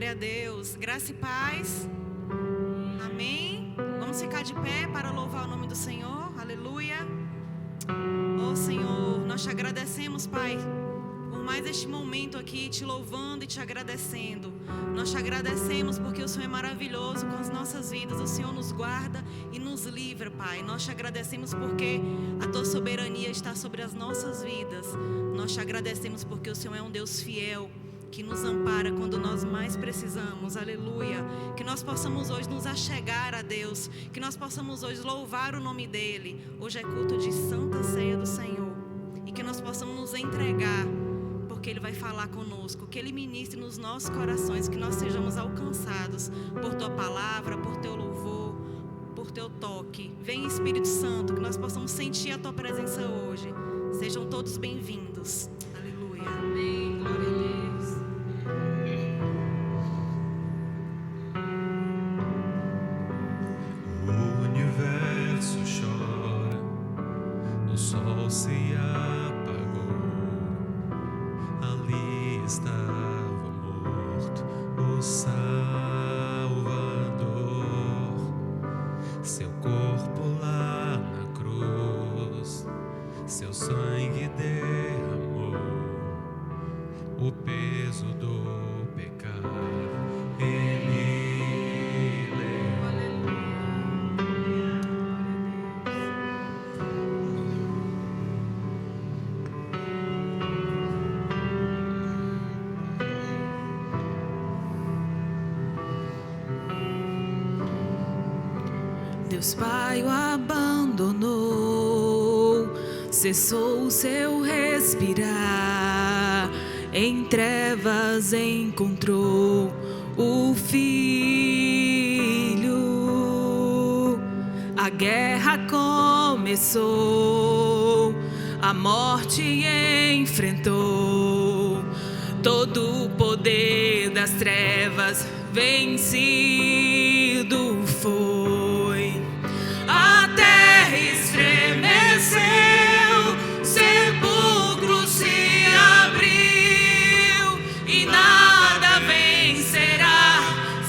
Glória a Deus. Graça e paz. Amém. Vamos ficar de pé para louvar o nome do Senhor. Aleluia. Oh Senhor, nós te agradecemos, Pai, por mais este momento aqui, te louvando e te agradecendo. Nós te agradecemos porque o Senhor é maravilhoso com as nossas vidas. O Senhor nos guarda e nos livra, Pai. Nós te agradecemos porque a tua soberania está sobre as nossas vidas. Nós te agradecemos porque o Senhor é um Deus fiel, que nos ampara quando nós mais precisamos. Aleluia. Que nós possamos hoje nos achegar a Deus, que nós possamos hoje louvar o nome dEle. Hoje é culto de Santa Ceia do Senhor, e que nós possamos nos entregar, porque Ele vai falar conosco, que Ele ministre nos nossos corações, que nós sejamos alcançados por Tua palavra, por Teu louvor, por Teu toque. Vem Espírito Santo, que nós possamos sentir a Tua presença hoje. Sejam todos bem-vindos. Aleluia. Amém. Glória a Deus. O universo chora, o sol se apagou, ali estava morto o Salvador, seu corpo lá na cruz, seu sangue derramou o peso do pecado. Ele levou. Deus Pai o abandonou, cessou o seu respirar, em trevas encontrou o Filho. A guerra começou, a morte enfrentou, todo o poder das trevas vencido foi. A terra estremeceu, sepulcro se abriu, e nada vencerá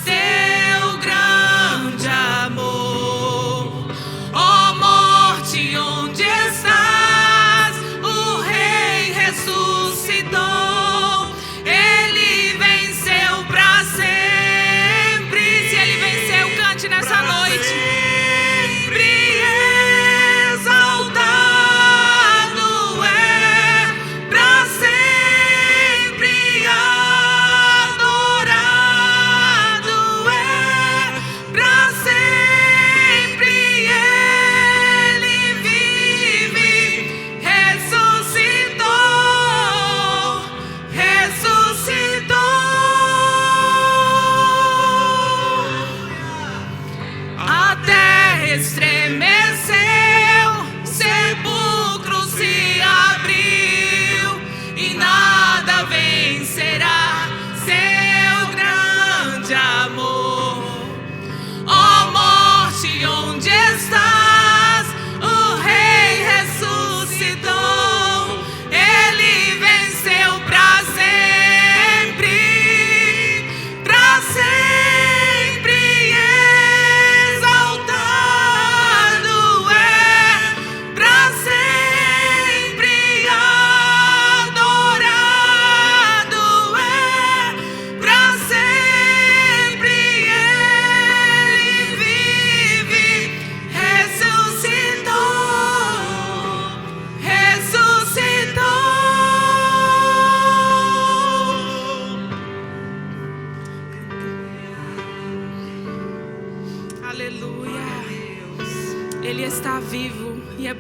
seu grande amor. Ó morte, onde estás? O Rei ressuscitou, Ele venceu para sempre. Se Ele venceu, cante nessa noite.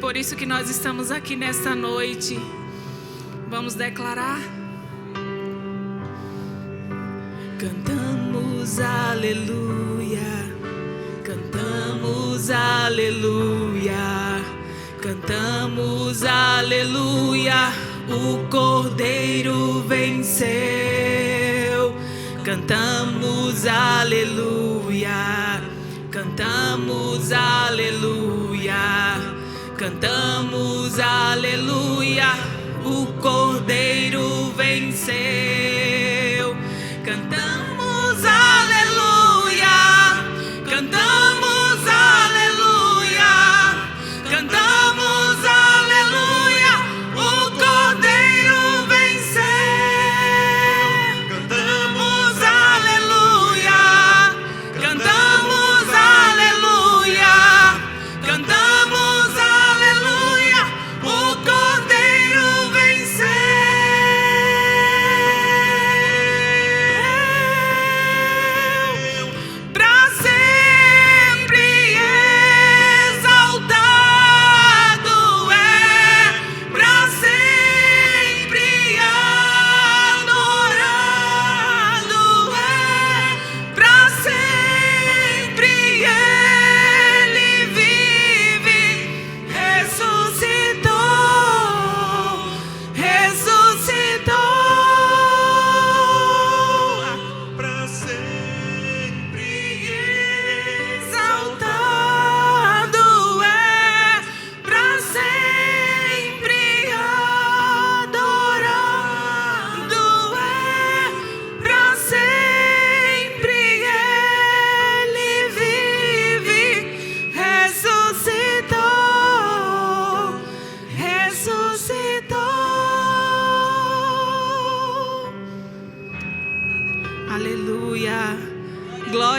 Por isso que nós estamos aqui nesta noite. Vamos declarar. Cantamos aleluia, cantamos aleluia, cantamos aleluia. O Cordeiro venceu. Cantamos aleluia, cantamos aleluia. Cantamos aleluia, o Cordeiro venceu. Cantamos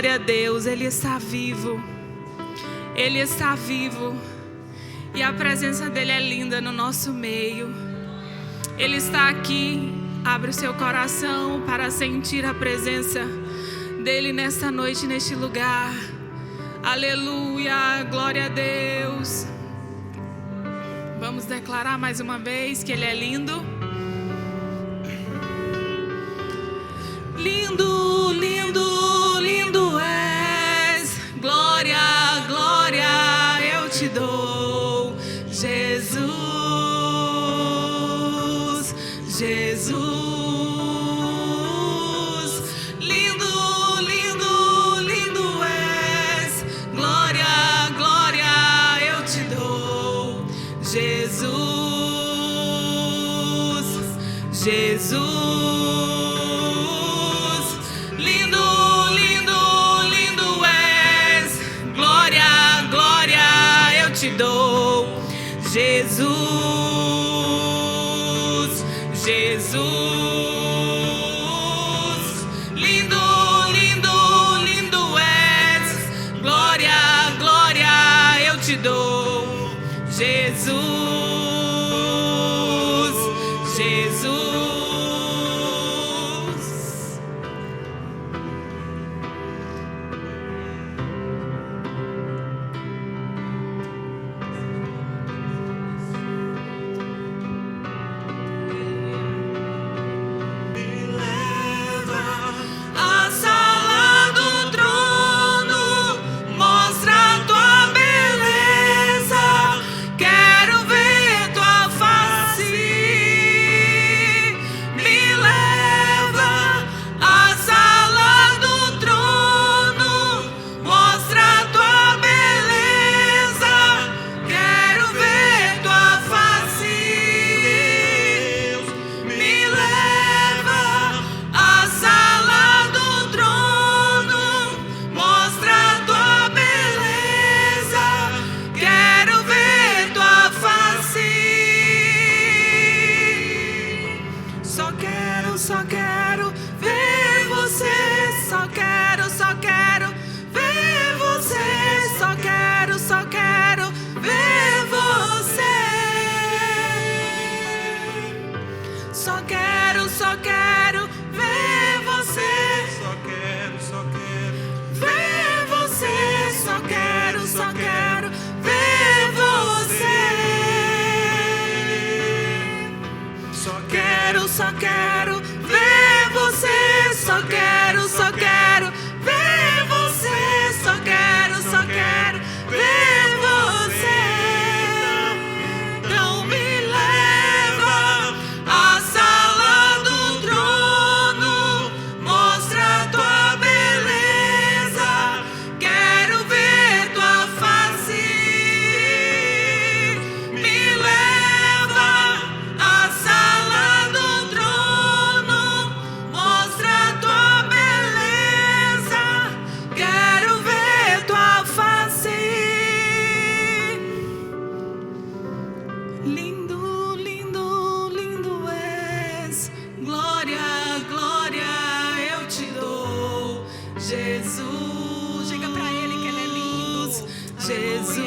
Glória a Deus, Ele está vivo. Ele está vivo. E a presença dEle é linda no nosso meio. Ele está aqui. Abre o seu coração para sentir a presença dEle nesta noite, neste lugar. Aleluia, glória a Deus. Vamos declarar mais uma vez que Ele é lindo. Lindo, lindo, lindo és. Glória, glória eu te dou. Jesus, Jesus. Lindo, lindo, lindo és. Glória, glória eu te dou. Jesus, Jesus. Jesus, Jesus, lindo, lindo, lindo és. Glória, glória eu te dou. Jesus, Jesus. Só quero ver você, só quero ver você, só quero ver você. Então me leva à sala do trono, mostra tua beleza, quero ver tua face. Me leva à sala do trono, mostra tua beleza, quero ver tua face. Lindo, lindo, lindo és. Glória, glória eu te dou. Jesus, Diga pra Ele que Ele é lindo. Jesus,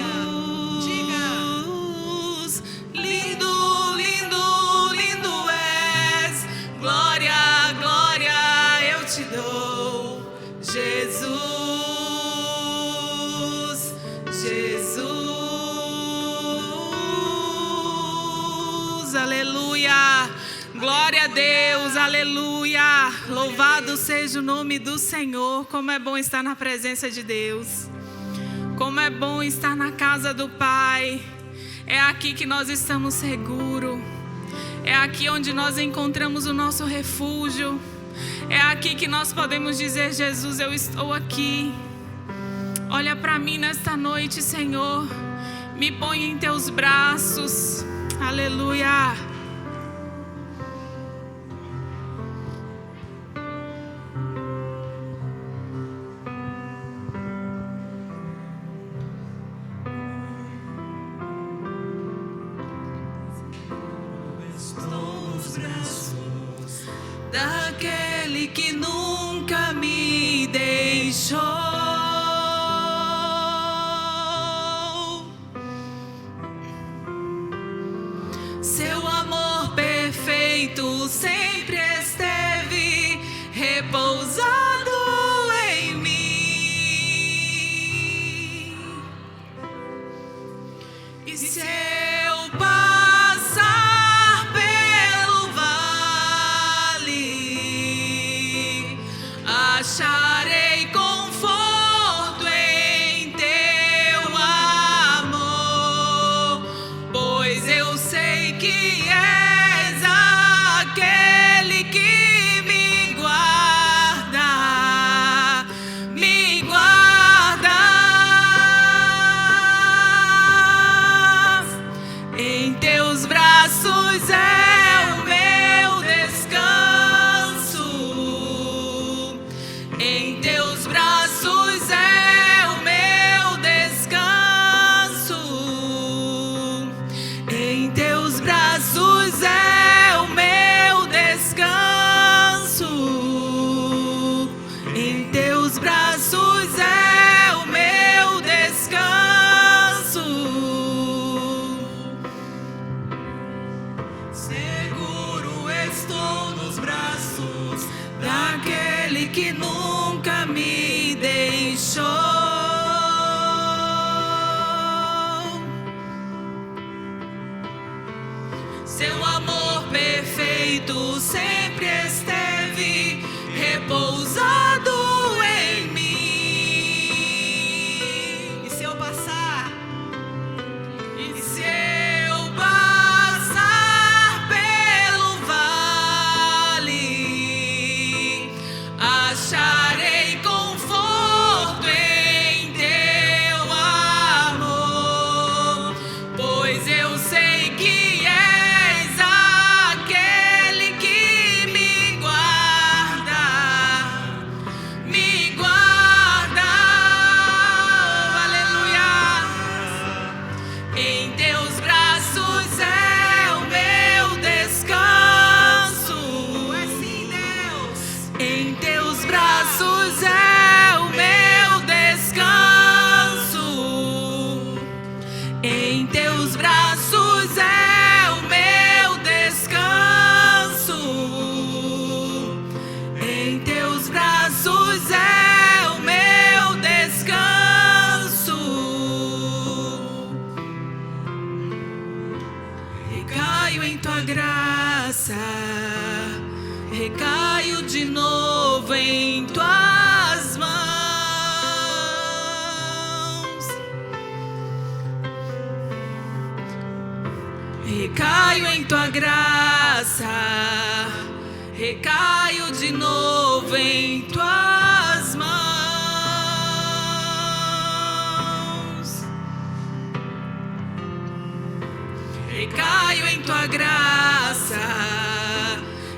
lindo, lindo, lindo és. Glória, glória eu te dou. Jesus, Jesus, aleluia. Glória a Deus, aleluia. Louvado seja o nome do Senhor. Como é bom estar na presença de Deus. Como é bom estar na casa do Pai. É aqui que nós estamos seguros. É aqui onde nós encontramos o nosso refúgio. É aqui que nós podemos dizer: Jesus, eu estou aqui. Olha para mim nesta noite, Senhor. Me põe em teus braços. Aleluia. Daquele que nunca me deixou. E se eu passar pelo vale, acharei conforto em teu amor, pois eu sei que és aquele que me guarda, me guarda. Em teus braços é o meu descanso. Em teus braços é o meu descanso. Em teus braços é o meu descanso. Em teus braços é o meu descanso. Seguro estou nos braços daquele que nunca me deixou. Seu amor perfeito sempre esteve repousado em mim. E se eu passar? E se eu passar pelo vale, acharei conforto em teu amor, pois eu sei que és aquele que me guarda, me guarda. Aleluia. Em teus braços é o meu descanso. É sim, Deus. Em teus braços é o meu descanso. Em teus braços é o meu descanso. Em teus braços é o meu descanso. Recaio em tua graça, recaio de novo em tuas mãos. Recaio em tua graça, recaio de novo em tuas mãos. Recaio em tua graça,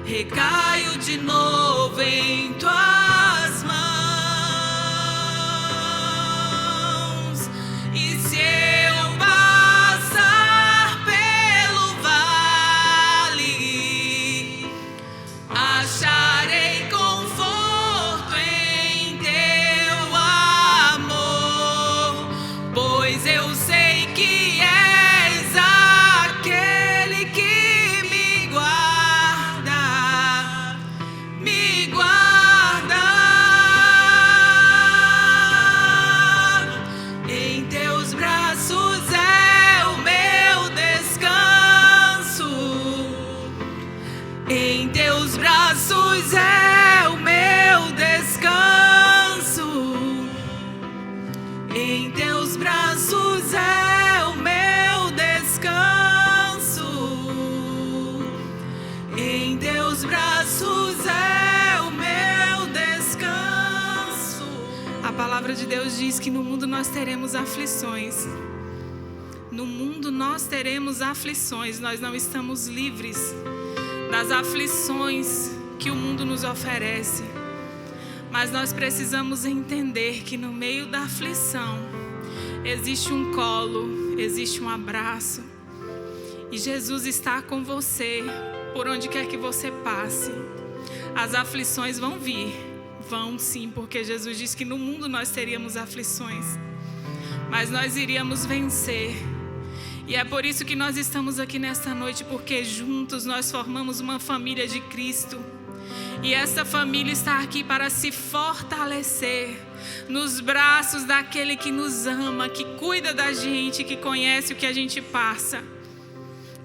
recaio de novo em tuas mãos. E se eu passar pelo vale, acharei conforto em teu amor, pois eu sei que és aquele que me guarda, me guarda. Em teus braços é o meu descanso. Em teus braços é o meu descanso. Em teus braços é o meu descanso. Em teus braços é o meu descanso. A palavra de Deus diz que no mundo nós teremos aflições. No mundo nós teremos aflições. Nós não estamos livres das aflições que o mundo nos oferece. Mas nós precisamos entender que no meio da aflição existe um colo, existe um abraço. E Jesus está com você por onde quer que você passe. As aflições vão vir, vão sim, porque Jesus disse que no mundo nós teríamos aflições, mas nós iríamos vencer. E é por isso que nós estamos aqui nesta noite, porque juntos nós formamos uma família de Cristo. E essa família está aqui para se fortalecer nos braços daquele que nos ama, que cuida da gente, que conhece o que a gente passa.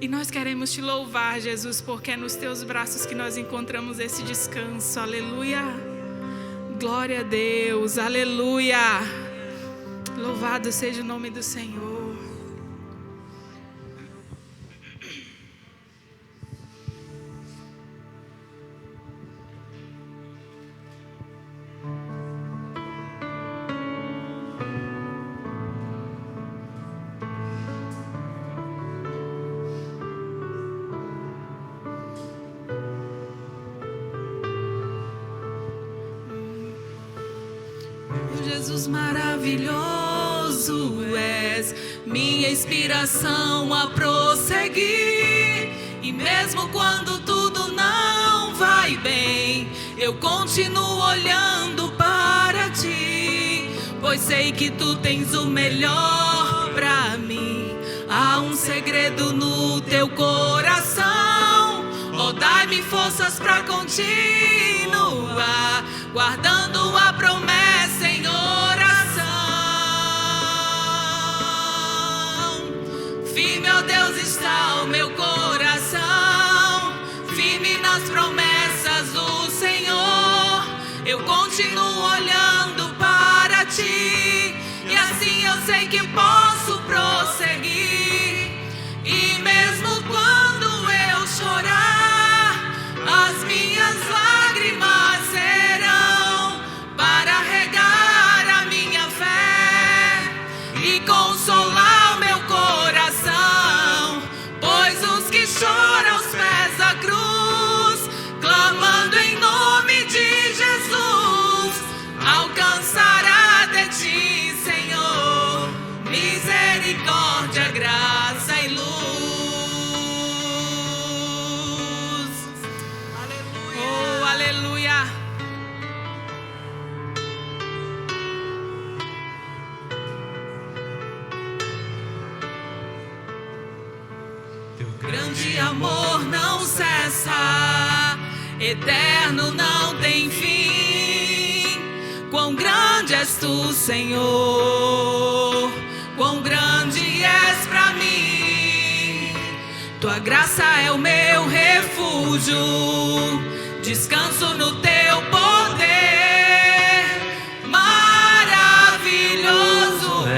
E nós queremos te louvar, Jesus, porque é nos teus braços que nós encontramos esse descanso. Aleluia. Glória a Deus. Aleluia. Louvado seja o nome do Senhor. Jesus maravilhoso és, minha inspiração a prosseguir. E mesmo quando tudo não vai bem, eu continuo olhando para ti, pois sei que tu tens o melhor pra mim. Há um segredo no teu coração, oh, dai-me forças pra continuar, guardando a promessa em oração. Firme, ó Deus, está o meu coração, firme nas promessas do Senhor. Eu continuo olhando para ti, e assim eu sei que posso prosseguir. E mesmo quando eu chorar, as minhas lágrimas serão para regar a minha fé e consolar o meu coração. Pois os que choram aos pés da cruz, clamando em nome de Jesus, alcançará de ti, Senhor, misericórdia, graça e luz. Aleluia. Oh, aleluia. Grande amor não cessa, eterno não tem fim. Quão grande és tu, Senhor, quão grande és pra mim. Tua graça é o meu refúgio, descanso no teu poder. Maravilhoso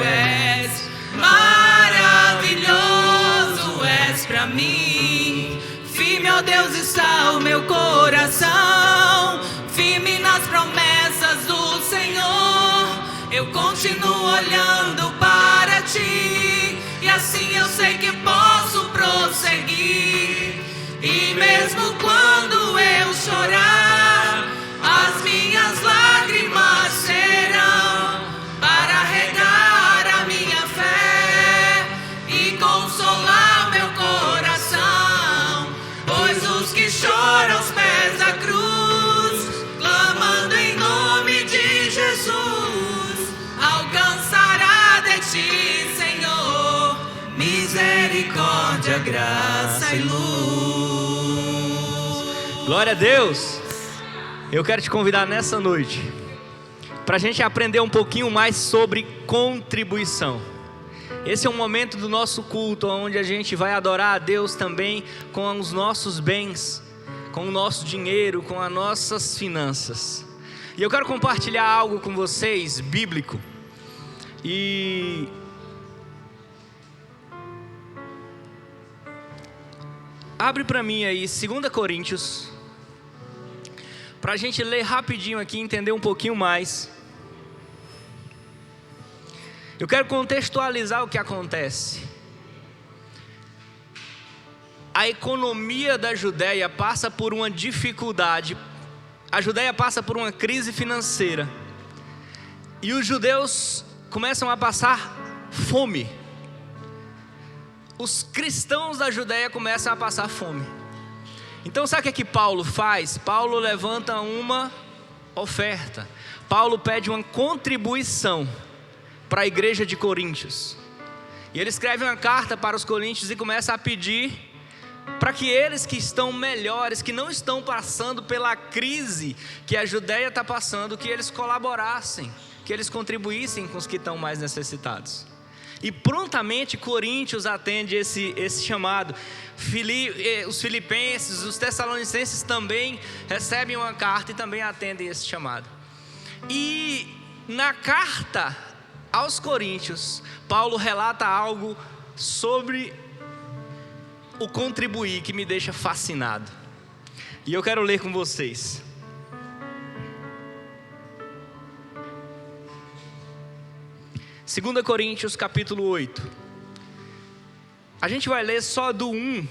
és, maravilhoso és pra mim. Firme, ó Deus, está o meu coração, firme nas promessas do Senhor. Eu continuo olhando para ti, e assim eu sei que posso prosseguir. E mesmo quando eu chorar, as minhas lágrimas serão para regar a minha fé e consolar meu coração. Pois os que choram aos pés da cruz, clamando em nome de Jesus, alcançará de ti, Senhor, misericórdia, graça e luz. Glória a Deus. Eu quero te convidar nessa noite para a gente aprender um pouquinho mais sobre contribuição. Esse é um momento do nosso culto onde a gente vai adorar a Deus também com os nossos bens, com o nosso dinheiro, com as nossas finanças. E eu quero compartilhar algo com vocês, bíblico. E abre para mim aí 2 Coríntios, para a gente ler rapidinho aqui e entender um pouquinho mais. Eu quero contextualizar o que acontece. A economia da Judéia passa por uma dificuldade. A Judéia passa por uma crise financeira. E os judeus começam a passar fome. Os cristãos da Judéia começam a passar fome. Então sabe o que Paulo faz? Paulo levanta uma oferta. Paulo pede uma contribuição para a igreja de Coríntios. E ele escreve uma carta para os coríntios e começa a pedir para que eles que estão melhores, que não estão passando pela crise que a Judéia está passando, que eles colaborassem, que eles contribuíssem com os que estão mais necessitados. E prontamente Coríntios atende esse chamado. Os filipenses, os tessalonicenses também recebem uma carta e também atendem esse chamado. E na carta aos Coríntios, Paulo relata algo sobre o contribuir que me deixa fascinado. E eu quero ler com vocês. Segunda Coríntios capítulo 8. A gente vai ler só do 1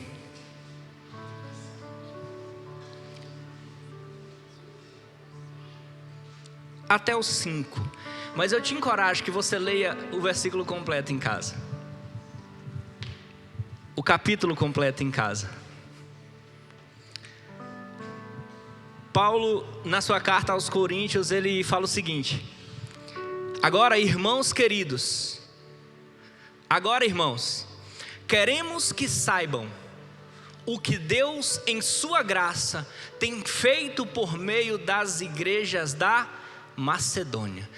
até o 5. Mas eu te encorajo que você leia o versículo completo em casa. O capítulo completo em casa. Paulo, na sua carta aos Coríntios, ele fala o seguinte: Agora, irmãos queridos, queremos que saibam o que Deus, em sua graça, tem feito por meio das igrejas da Macedônia.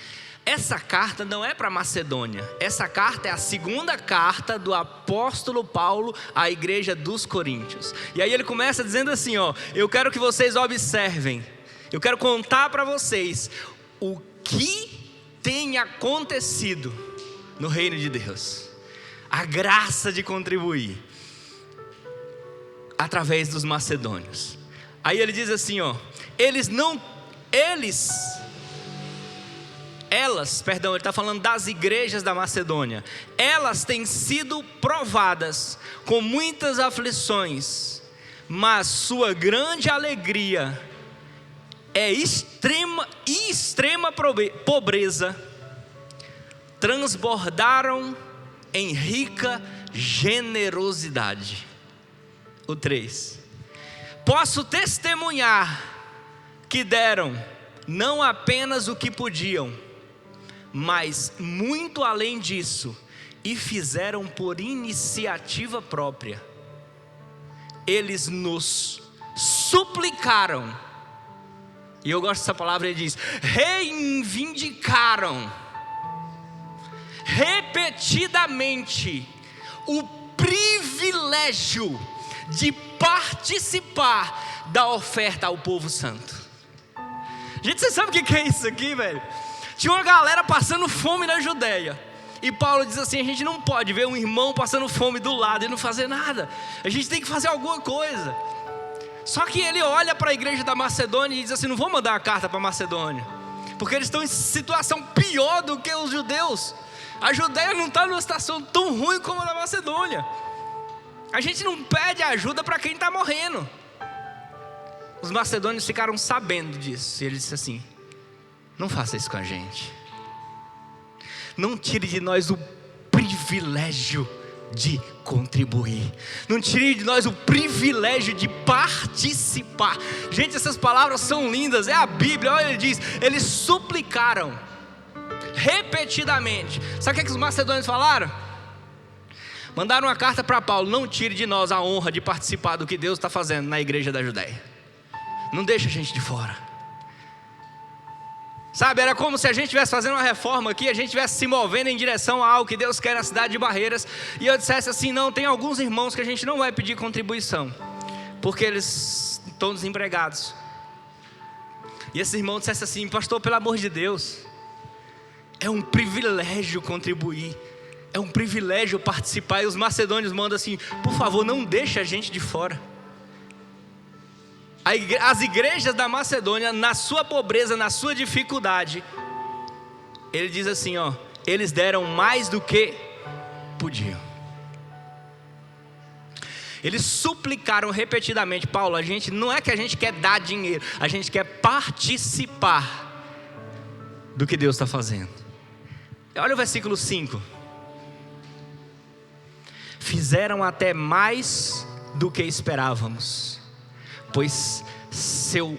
Essa carta não é para Macedônia. Essa carta é a segunda carta do apóstolo Paulo à igreja dos Coríntios. E aí ele começa dizendo assim, eu quero que vocês observem. Eu quero contar para vocês o que tem acontecido no reino de Deus. A graça de contribuir através dos macedônios. Aí ele diz assim, ele está falando das igrejas da Macedônia. Elas têm sido provadas com muitas aflições, mas sua grande alegria é extrema pobreza, transbordaram em rica generosidade. O 3. Posso testemunhar que deram não apenas o que podiam, mas muito além disso, e fizeram por iniciativa própria. Eles nos suplicaram, e eu gosto dessa palavra, ele diz, reivindicaram repetidamente o privilégio de participar da oferta ao povo santo. Gente, você sabe o que é isso aqui, velho? Tinha uma galera passando fome na Judéia, e Paulo diz assim, a gente não pode ver um irmão passando fome do lado e não fazer nada. A gente tem que fazer alguma coisa. Só que ele olha para a igreja da Macedônia e diz assim, não vou mandar uma carta para a Macedônia, porque eles estão em situação pior do que os judeus. A Judéia não está numa situação tão ruim como a da Macedônia. A gente não pede ajuda para quem está morrendo. Os macedônios ficaram sabendo disso, e ele disse assim, não faça isso com a gente. Não tire de nós o privilégio de contribuir. Não tire de nós o privilégio de participar. Gente, essas palavras são lindas. É a Bíblia, olha, ele diz, eles suplicaram repetidamente. Sabe o que os macedônios falaram? Mandaram uma carta para Paulo, não tire de nós a honra de participar do que Deus está fazendo na igreja da Judéia. Não deixa a gente de fora. Sabe, era como se a gente estivesse fazendo uma reforma aqui, a gente estivesse se movendo em direção a algo que Deus quer na cidade de Barreiras, e eu dissesse assim, não, tem alguns irmãos que a gente não vai pedir contribuição, porque eles estão desempregados. E esse irmão dissesse assim, pastor, pelo amor de Deus, é um privilégio contribuir, é um privilégio participar. E os macedônios mandam assim, por favor, não deixe a gente de fora. As igrejas da Macedônia, na sua pobreza, na sua dificuldade, ele diz assim, eles deram mais do que podiam. Eles suplicaram repetidamente, Paulo, a gente não é que a gente quer dar dinheiro, a gente quer participar do que Deus está fazendo. Olha o versículo 5. Fizeram até mais do que esperávamos, pois seu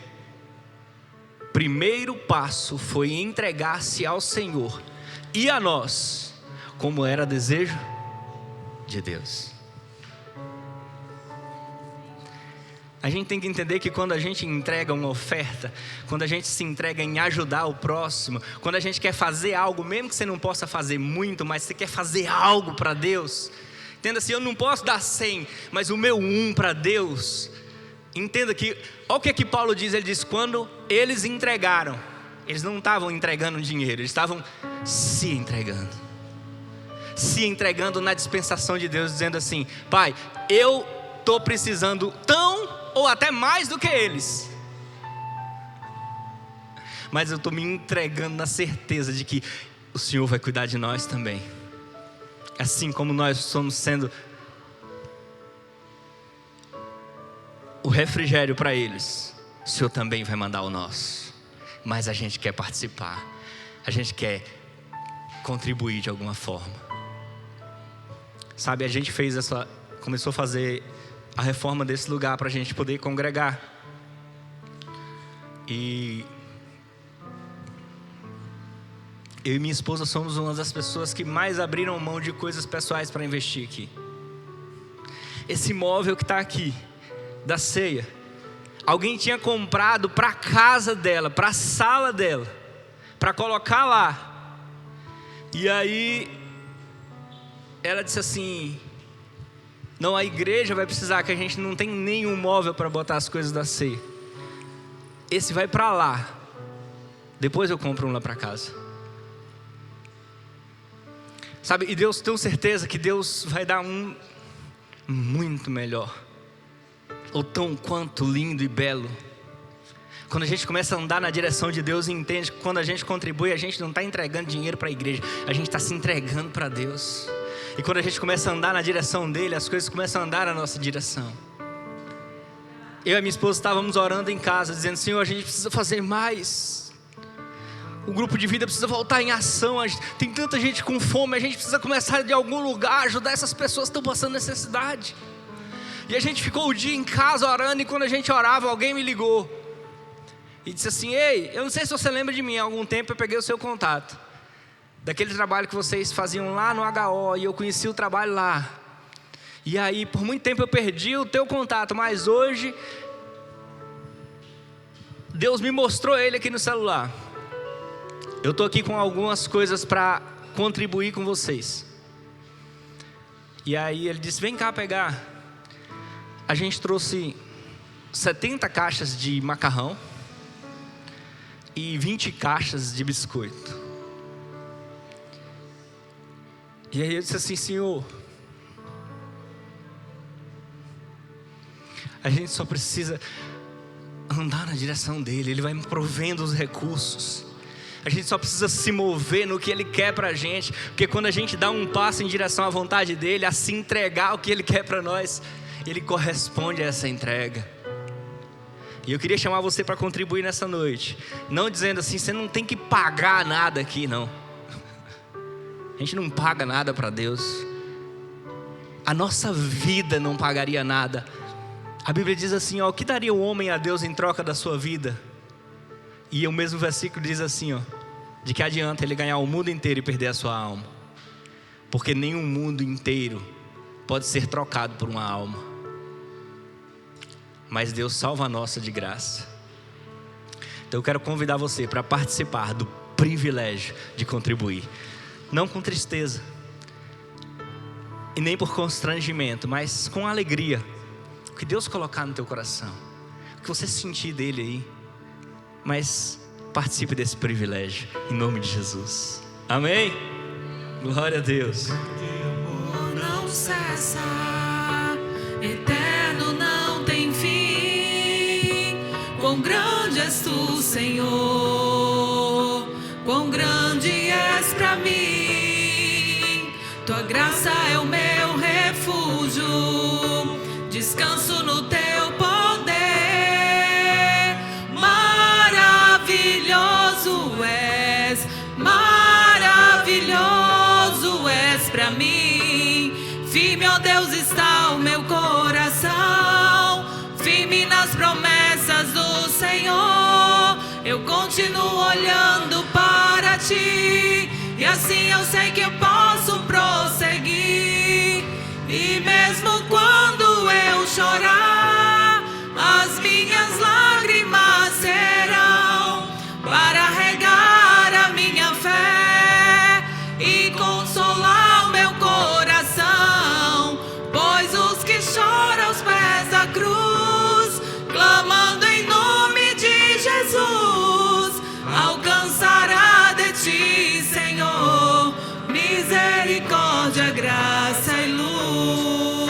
primeiro passo foi entregar-se ao Senhor e a nós, como era desejo de Deus. A gente tem que entender que quando a gente entrega uma oferta, quando a gente se entrega em ajudar o próximo, quando a gente quer fazer algo, mesmo que você não possa fazer muito, mas você quer fazer algo para Deus, entenda assim, eu não posso dar 100, mas o meu 1 para Deus. Entenda que, olha o que Paulo diz, ele diz, quando eles entregaram, eles não estavam entregando dinheiro, eles estavam se entregando na dispensação de Deus, dizendo assim, Pai, eu estou precisando tão ou até mais do que eles, mas eu estou me entregando na certeza de que o Senhor vai cuidar de nós também. Assim como nós somos sendo o refrigério para eles, o Senhor também vai mandar o nosso. Mas a gente quer participar, a gente quer contribuir de alguma forma. Sabe, a gente começou a fazer a reforma desse lugar para a gente poder congregar. E eu e minha esposa somos uma das pessoas que mais abriram mão de coisas pessoais para investir aqui. Esse móvel que está aqui, da ceia, alguém tinha comprado para a casa dela, para a sala dela, para colocar lá. E aí ela disse assim, não, a igreja vai precisar, que a gente não tem nenhum móvel para botar as coisas da ceia. Esse vai para lá, depois eu compro um lá para casa. Sabe, e Deus, tenho certeza que Deus vai dar um muito melhor, ou tão quanto lindo e belo. Quando a gente começa a andar na direção de Deus e entende que quando a gente contribui, a gente não está entregando dinheiro para a igreja, a gente está se entregando para Deus. E quando a gente começa a andar na direção dele, as coisas começam a andar na nossa direção. Eu e minha esposa estávamos orando em casa, dizendo, Senhor, a gente precisa fazer mais. O grupo de vida precisa voltar em ação. Tem tanta gente com fome, a gente precisa começar de algum lugar, ajudar essas pessoas que estão passando necessidade. E a gente ficou o dia em casa orando, e quando a gente orava, alguém me ligou e disse assim, ei, eu não sei se você lembra de mim, há algum tempo eu peguei o seu contato, daquele trabalho que vocês faziam lá no HO, e eu conheci o trabalho lá. E aí, por muito tempo eu perdi o teu contato, mas hoje, Deus me mostrou ele aqui no celular. Eu estou aqui com algumas coisas para contribuir com vocês. E aí ele disse, vem cá pegar. A gente trouxe 70 caixas de macarrão e 20 caixas de biscoito. E aí eu disse assim, Senhor, a gente só precisa andar na direção dele, ele vai me provendo os recursos. A gente só precisa se mover no que ele quer pra gente, porque quando a gente dá um passo em direção à vontade dele, a se entregar o que ele quer pra nós, ele corresponde a essa entrega. E eu queria chamar você para contribuir nessa noite, não dizendo assim, você não tem que pagar nada aqui, não. A gente não paga nada para Deus. A nossa vida não pagaria nada. A Bíblia diz assim, ó, o que daria o homem a Deus em troca da sua vida? E o mesmo versículo diz assim, ó, de que adianta ele ganhar o mundo inteiro e perder a sua alma? Porque nenhum mundo inteiro pode ser trocado por uma alma. Mas Deus salva a nossa de graça. Então eu quero convidar você para participar do privilégio de contribuir. Não com tristeza e nem por constrangimento, mas com alegria. O que Deus colocar no teu coração, o que você sentir dele aí. Mas participe desse privilégio, em nome de Jesus. Amém? Glória a Deus. Não cessa, eterno não tem fim. Quão grande és tu, Senhor, quão grande és pra mim. Tua graça é o meu refúgio, descanso no teu poder. Maravilhoso és pra mim. Firme, ó Deus, está o meu coração, firme nas promessas do Senhor. Eu continuo olhando para ti, e assim eu sei que eu posso prosseguir. E mesmo quando eu chorar, as graça e luz.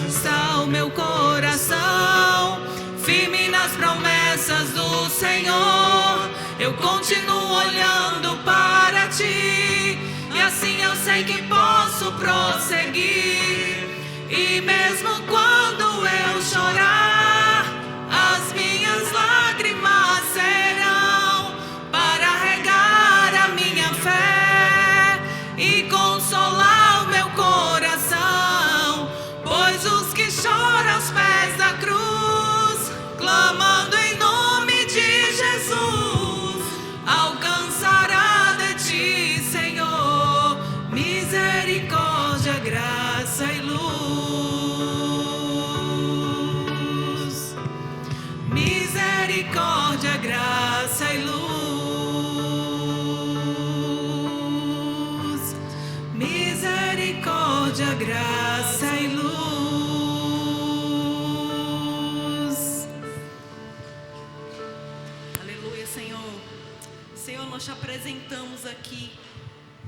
Está o meu coração firme nas promessas do Senhor. Eu continuo olhando para ti, e assim eu sei que posso prosseguir. E mesmo quando eu chorar, as minhas lágrimas serão para regar a minha fé e consolar o meu coração. Pois os que choram aos pés da cruz, clamando em nome de Jesus, alcançará de ti, Senhor, misericórdia, graça e luz. Misericórdia, graça e luz. Misericórdia, graça e luz. Aleluia, Senhor. Senhor, nós te apresentamos aqui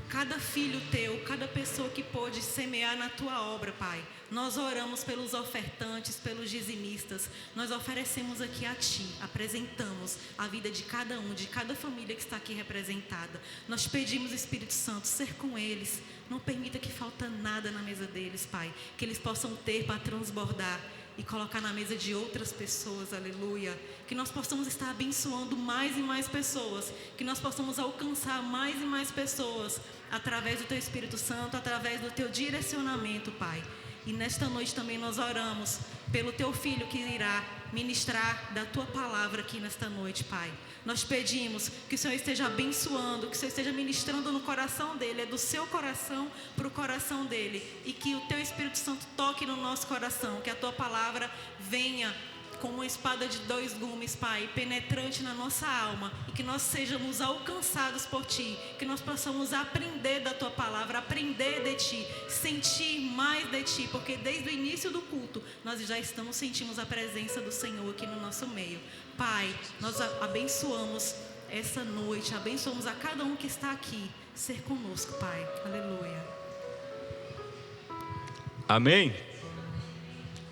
cada filho teu, cada pessoa que pôde semear na tua obra, Pai. Nós oramos pelos ofertantes, pelos dizimistas. Nós oferecemos aqui a ti, apresentamos a vida de cada um, de cada família que está aqui representada. Nós pedimos, Espírito Santo, ser com eles. Não permita que falta nada na mesa deles, Pai. Que eles possam ter para transbordar e colocar na mesa de outras pessoas, aleluia. Que nós possamos estar abençoando mais e mais pessoas, que nós possamos alcançar mais e mais pessoas, através do teu Espírito Santo, através do teu direcionamento, Pai. E nesta noite também nós oramos pelo teu filho que irá ministrar da tua palavra aqui nesta noite, Pai. Nós pedimos que o Senhor esteja abençoando, que o Senhor esteja ministrando no coração dele, é do seu coração para o coração dele, e que o teu Espírito Santo toque no nosso coração, que a tua palavra venha como uma espada de dois gumes, Pai, penetrante na nossa alma, e que nós sejamos alcançados por ti, que nós possamos aprender da tua palavra, aprender de ti, sentir mais de ti, porque desde o início do culto nós já sentimos a presença do Senhor aqui no nosso meio. Pai, nós abençoamos essa noite, abençoamos a cada um que está aqui, ser conosco, Pai, aleluia. Amém.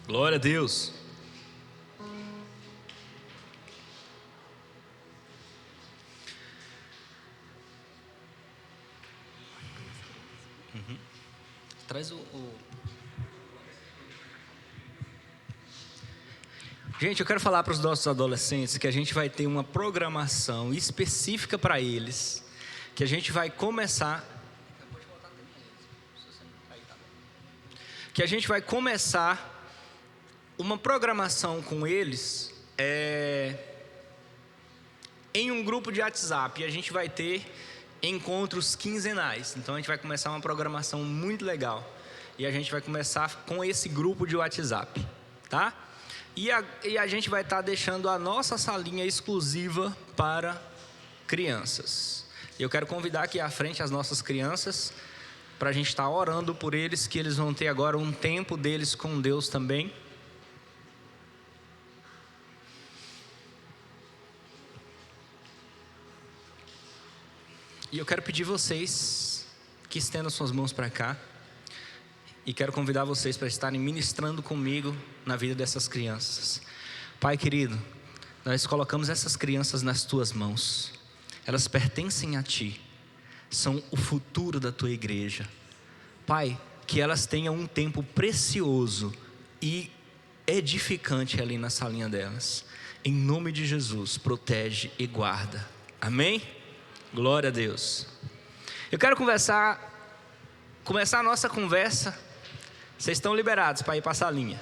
Glória a Deus. Traz Gente, eu quero falar para os nossos adolescentes que a gente vai ter uma programação específica para eles, que a gente vai começar uma programação com eles em um grupo de WhatsApp, e a gente vai ter encontros quinzenais. Então a gente vai começar uma programação muito legal, e a gente vai começar com esse grupo de WhatsApp, tá? E a gente vai estar deixando a nossa salinha exclusiva para crianças. Eu quero convidar aqui à frente as nossas crianças, para a gente estar orando por eles, que eles vão ter agora um tempo deles com Deus também. E eu quero pedir vocês que estendam suas mãos para cá, e quero convidar vocês para estarem ministrando comigo na vida dessas crianças. Pai querido, nós colocamos essas crianças nas tuas mãos. Elas pertencem a ti, são o futuro da tua igreja. Pai, que elas tenham um tempo precioso e edificante ali na salinha delas. Em nome de Jesus, protege e guarda. Amém? Glória a Deus. Eu quero começar a nossa conversa. Vocês estão liberados para ir para a salinha.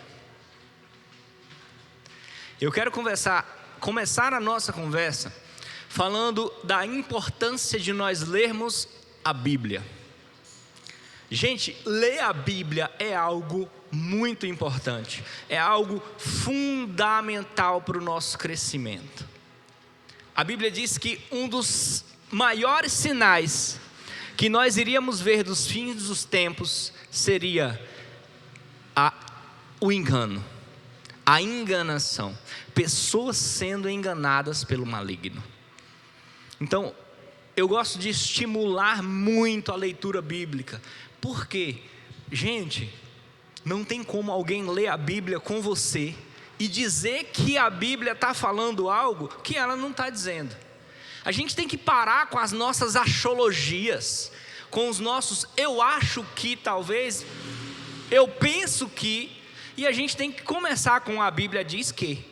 Eu quero começar a nossa conversa falando da importância de nós lermos a Bíblia. Gente, ler a Bíblia é algo muito importante, é algo fundamental para o nosso crescimento. A Bíblia diz que um dos maiores sinais que nós iríamos ver dos fins dos tempos seria o engano, a enganação, pessoas sendo enganadas pelo maligno. Então, eu gosto de estimular muito a leitura bíblica. Por quê? Gente, não tem como alguém ler a Bíblia com você e dizer que a Bíblia está falando algo que ela não está dizendo. A gente tem que parar com as nossas achologias, com os nossos eu acho que talvez, eu penso que, e a gente tem que começar com a Bíblia diz que.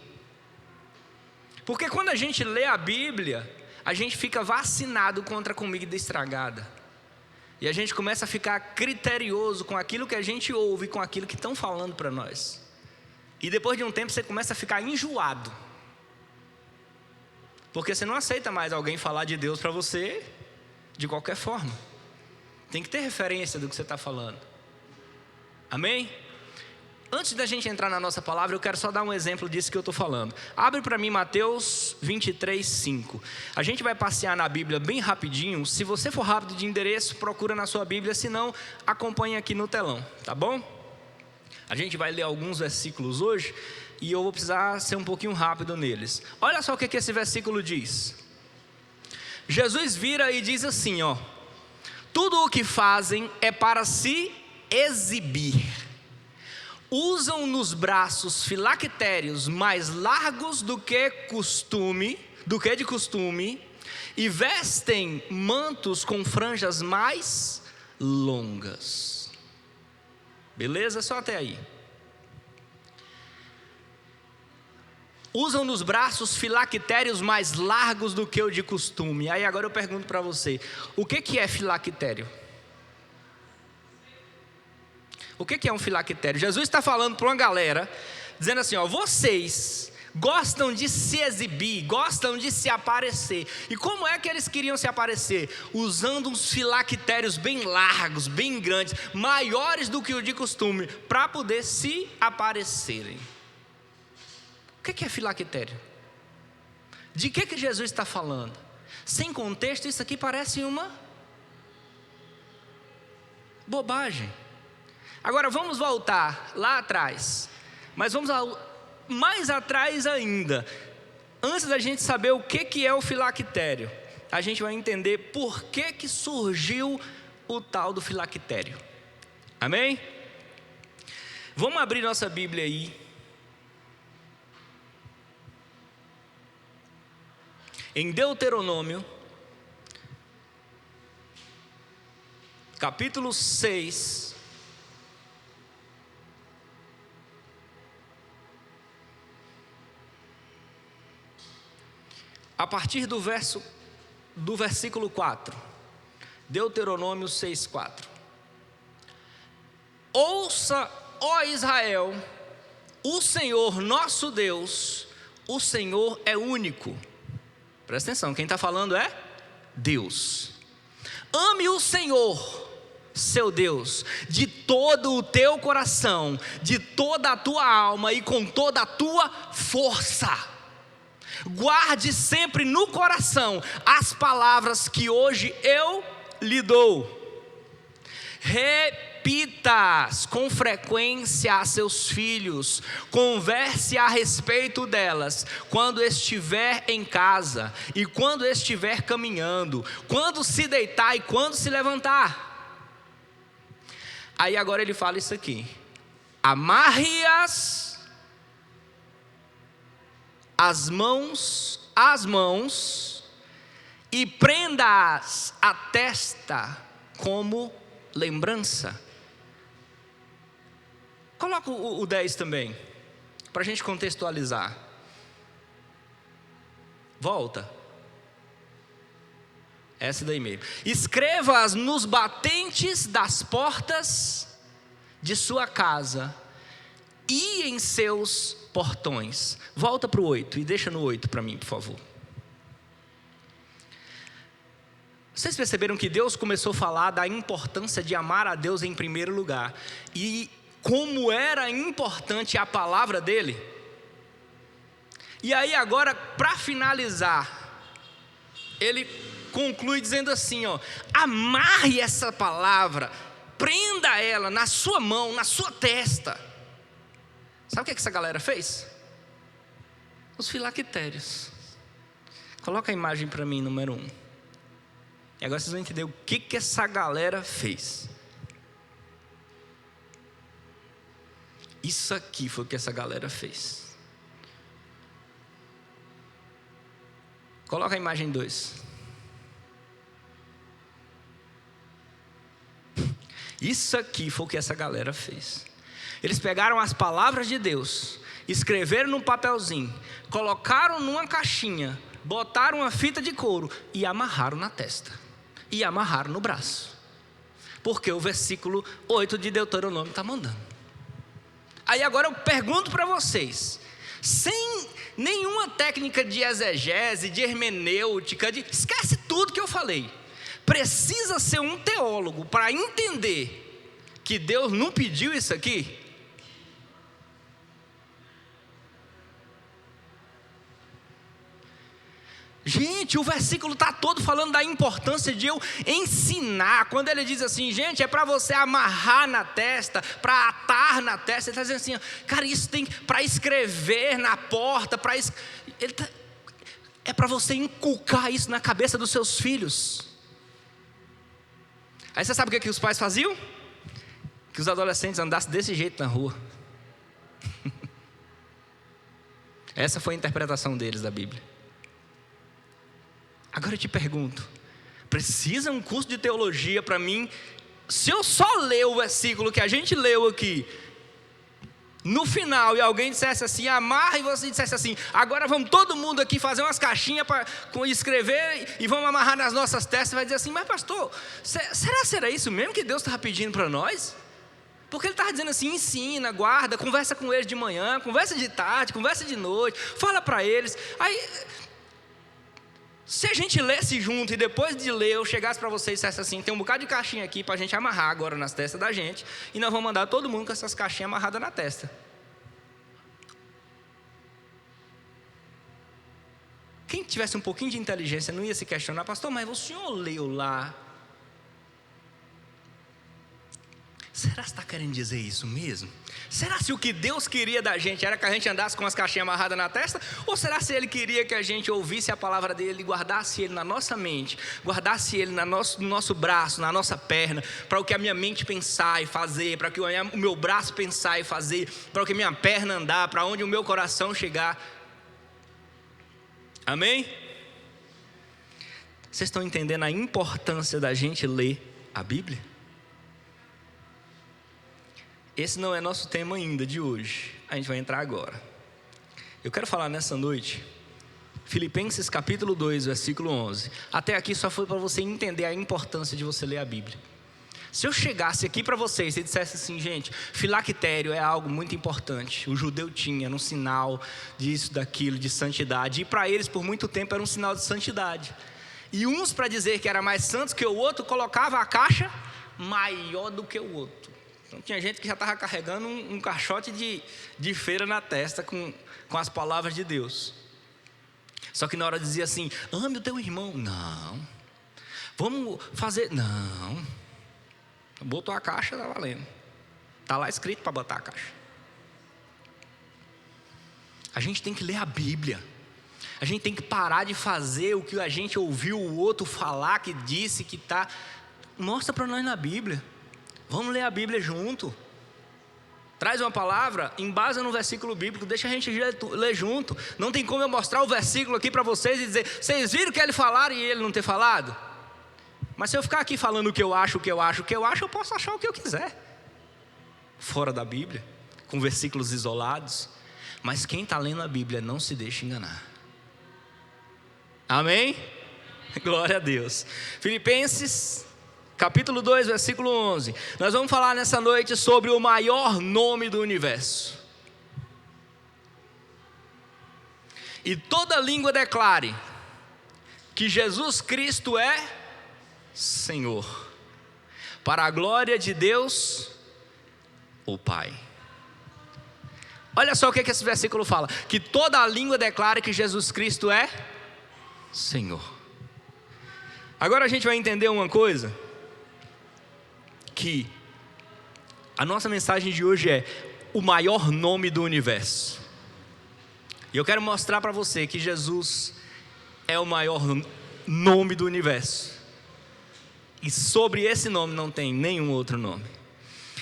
Porque quando a gente lê a Bíblia, a gente fica vacinado contra a comida estragada. E a gente começa a ficar criterioso com aquilo que a gente ouve, com aquilo que estão falando para nós. E depois de um tempo você começa a ficar enjoado. Porque você não aceita mais alguém falar de Deus para você de qualquer forma. Tem que ter referência do que você está falando. Amém? Antes da gente entrar na nossa palavra, eu quero só dar um exemplo disso que eu estou falando. Abre para mim Mateus 23, 5. A gente vai passear na Bíblia bem rapidinho. Se você for rápido de endereço, procura na sua Bíblia. Se não, acompanhe aqui no telão, tá bom? A gente vai ler alguns versículos hoje e eu vou precisar ser um pouquinho rápido neles. Olha só o que esse versículo diz. Jesus vira e diz assim, ó: tudo o que fazem é para se exibir. Usam nos braços filactérios mais largos do que de costume, e vestem mantos com franjas mais longas. Beleza? Só até aí. Usam nos braços filactérios mais largos do que o de costume. Aí agora eu pergunto para você, o que é filactério? O que é um filactério? Jesus está falando para uma galera, dizendo assim, ó, vocês gostam de se exibir, gostam de se aparecer. E como é que eles queriam se aparecer? Usando uns filactérios bem largos, bem grandes, maiores do que o de costume, para poder se aparecerem. O que é filactério? De que Jesus está falando? Sem contexto, isso aqui parece uma bobagem. Agora vamos voltar lá atrás, mas vamos mais atrás ainda. Antes da gente saber o que é o filactério, a gente vai entender por que surgiu o tal do filactério. Amém? Vamos abrir nossa Bíblia aí. Em Deuteronômio, capítulo 6, a partir do versículo 4, Deuteronômio 6, 4. Ouça, ó Israel, o Senhor nosso Deus, o Senhor é único. Presta atenção, quem está falando é Deus. Ame o Senhor, seu Deus, de todo o teu coração, de toda a tua alma e com toda a tua força. Guarde sempre no coração as palavras que hoje eu lhe dou. Repita-as com frequência a seus filhos. Converse a respeito delas quando estiver em casa e quando estiver caminhando, quando se deitar e quando se levantar. Aí agora ele fala isso aqui: amarre-as às mãos e prenda-as à testa como lembrança. Coloca o 10 também, para a gente contextualizar. Volta. Essa daí mesmo. Escreva-as nos batentes das portas de sua casa e em seus portões. Volta para o 8 e deixa no 8 para mim, por favor. Vocês perceberam que Deus começou a falar da importância de amar a Deus em primeiro lugar, e como era importante a palavra dele? E aí agora, para finalizar, ele conclui dizendo assim, ó: amarre essa palavra, prenda ela na sua mão, na sua testa. Sabe o que essa galera fez? Os filactérios. Coloca a imagem para mim, número 1. E agora vocês vão entender o que essa galera fez. Isso aqui foi o que essa galera fez. Coloca a imagem 2. Isso aqui foi o que essa galera fez. Eles pegaram as palavras de Deus, escreveram num papelzinho, colocaram numa caixinha, botaram uma fita de couro e amarraram na testa. E amarraram no braço. Porque o versículo 8 de Deuteronômio está mandando. Aí agora eu pergunto para vocês, sem nenhuma técnica de exegese, de hermenêutica, esquece tudo que eu falei. Precisa ser um teólogo para entender que Deus não pediu isso aqui? Gente, o versículo está todo falando da importância de eu ensinar. Quando ele diz assim, gente, é para você amarrar na testa, para atar na testa. Ele está dizendo assim, cara, isso tem para escrever na porta, é para você inculcar isso na cabeça dos seus filhos. Aí você sabe o que os pais faziam? Que os adolescentes andassem desse jeito na rua. Essa foi a interpretação deles da Bíblia. Agora eu te pergunto, precisa um curso de teologia para mim? Se eu só ler o versículo que a gente leu aqui, no final, e alguém dissesse assim, amarra, e você dissesse assim, agora vamos todo mundo aqui fazer umas caixinhas para escrever e vamos amarrar nas nossas testas, vai dizer assim, mas pastor, será isso mesmo que Deus estava pedindo para nós? Porque ele estava dizendo assim, ensina, guarda, conversa com eles de manhã, conversa de tarde, conversa de noite, fala para eles. Aí, se a gente lesse junto e depois de ler eu chegasse para vocês e dissesse assim, tem um bocado de caixinha aqui para a gente amarrar agora nas testas da gente, e nós vamos mandar todo mundo com essas caixinhas amarradas na testa. Quem tivesse um pouquinho de inteligência não ia se questionar, pastor, mas o senhor leu lá. Será que está querendo dizer isso mesmo? Será se o que Deus queria da gente era que a gente andasse com as caixinhas amarradas na testa? Ou será se Ele queria que a gente ouvisse a palavra dEle e guardasse Ele na nossa mente, guardasse Ele no nosso braço, na nossa perna, para o que a minha mente pensar e fazer, para o que o meu braço pensar e fazer, para o que a minha perna andar, para onde o meu coração chegar? Amém? Vocês estão entendendo a importância da gente ler a Bíblia? Esse não é nosso tema ainda de hoje, a gente vai entrar agora. Eu quero falar nessa noite, Filipenses capítulo 2, versículo 11. Até aqui só foi para você entender a importância de você ler a Bíblia. Se eu chegasse aqui para vocês e dissesse assim, gente, filactério é algo muito importante, o judeu tinha, era um sinal disso, daquilo, de santidade, e para eles por muito tempo era um sinal de santidade. E uns, para dizer que era mais santos que o outro, colocava a caixa maior do que o outro. Então tinha gente que já estava carregando um caixote de feira na testa com as palavras de Deus. Só que na hora dizia assim, ame o teu irmão. Não. Vamos fazer, não. Botou a caixa, está valendo. Está lá escrito para botar a caixa. A gente tem que ler a Bíblia. A gente tem que parar de fazer o que a gente ouviu o outro falar, que disse, que está. Mostra para nós na Bíblia. Vamos ler a Bíblia junto. Traz uma palavra, embasa no versículo bíblico, deixa a gente ler junto. Não tem como eu mostrar o versículo aqui para vocês e dizer, vocês viram que ele falaram e ele não ter falado? Mas se eu ficar aqui falando o que eu acho, eu posso achar o que eu quiser. Fora da Bíblia, com versículos isolados. Mas quem está lendo a Bíblia não se deixa enganar. Amém? Glória a Deus. Filipenses capítulo 2, versículo 11. Nós vamos falar nessa noite sobre o maior nome do universo. E toda língua declare que Jesus Cristo é Senhor, para a glória de Deus, o Pai. Olha só o que esse versículo fala: que toda língua declare que Jesus Cristo é Senhor. Agora a gente vai entender uma coisa, que a nossa mensagem de hoje é o maior nome do universo. E eu quero mostrar para você que Jesus é o maior nome do universo. E sobre esse nome não tem nenhum outro nome.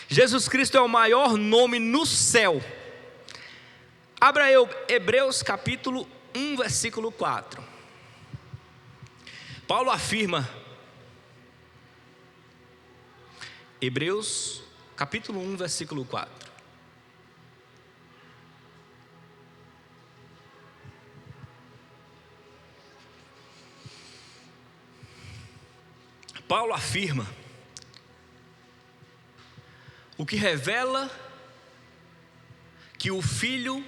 Jesus Cristo é o maior nome no céu. Abra aí Hebreus capítulo 1, versículo 4. Paulo afirma, Hebreus capítulo 1, versículo 4. Paulo afirma, o que revela que o Filho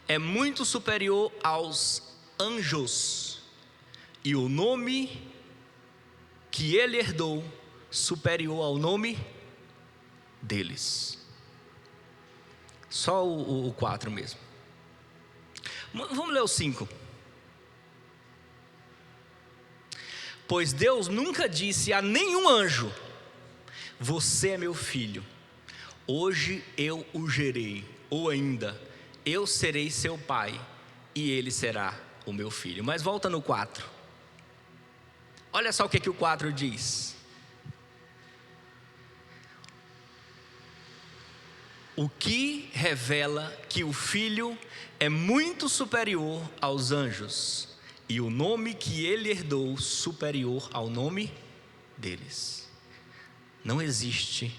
é muito superior aos anjos, e o nome que ele herdou superior ao nome deles. Só o 4 mesmo. Vamos ler o 5. Pois Deus nunca disse a nenhum anjo: você é meu filho, hoje eu o gerei. Ou ainda, eu serei seu pai e ele será o meu filho. Mas volta no 4. Olha só o que o 4 diz. O que revela que o Filho é muito superior aos anjos, e o nome que ele herdou superior ao nome deles. Não existe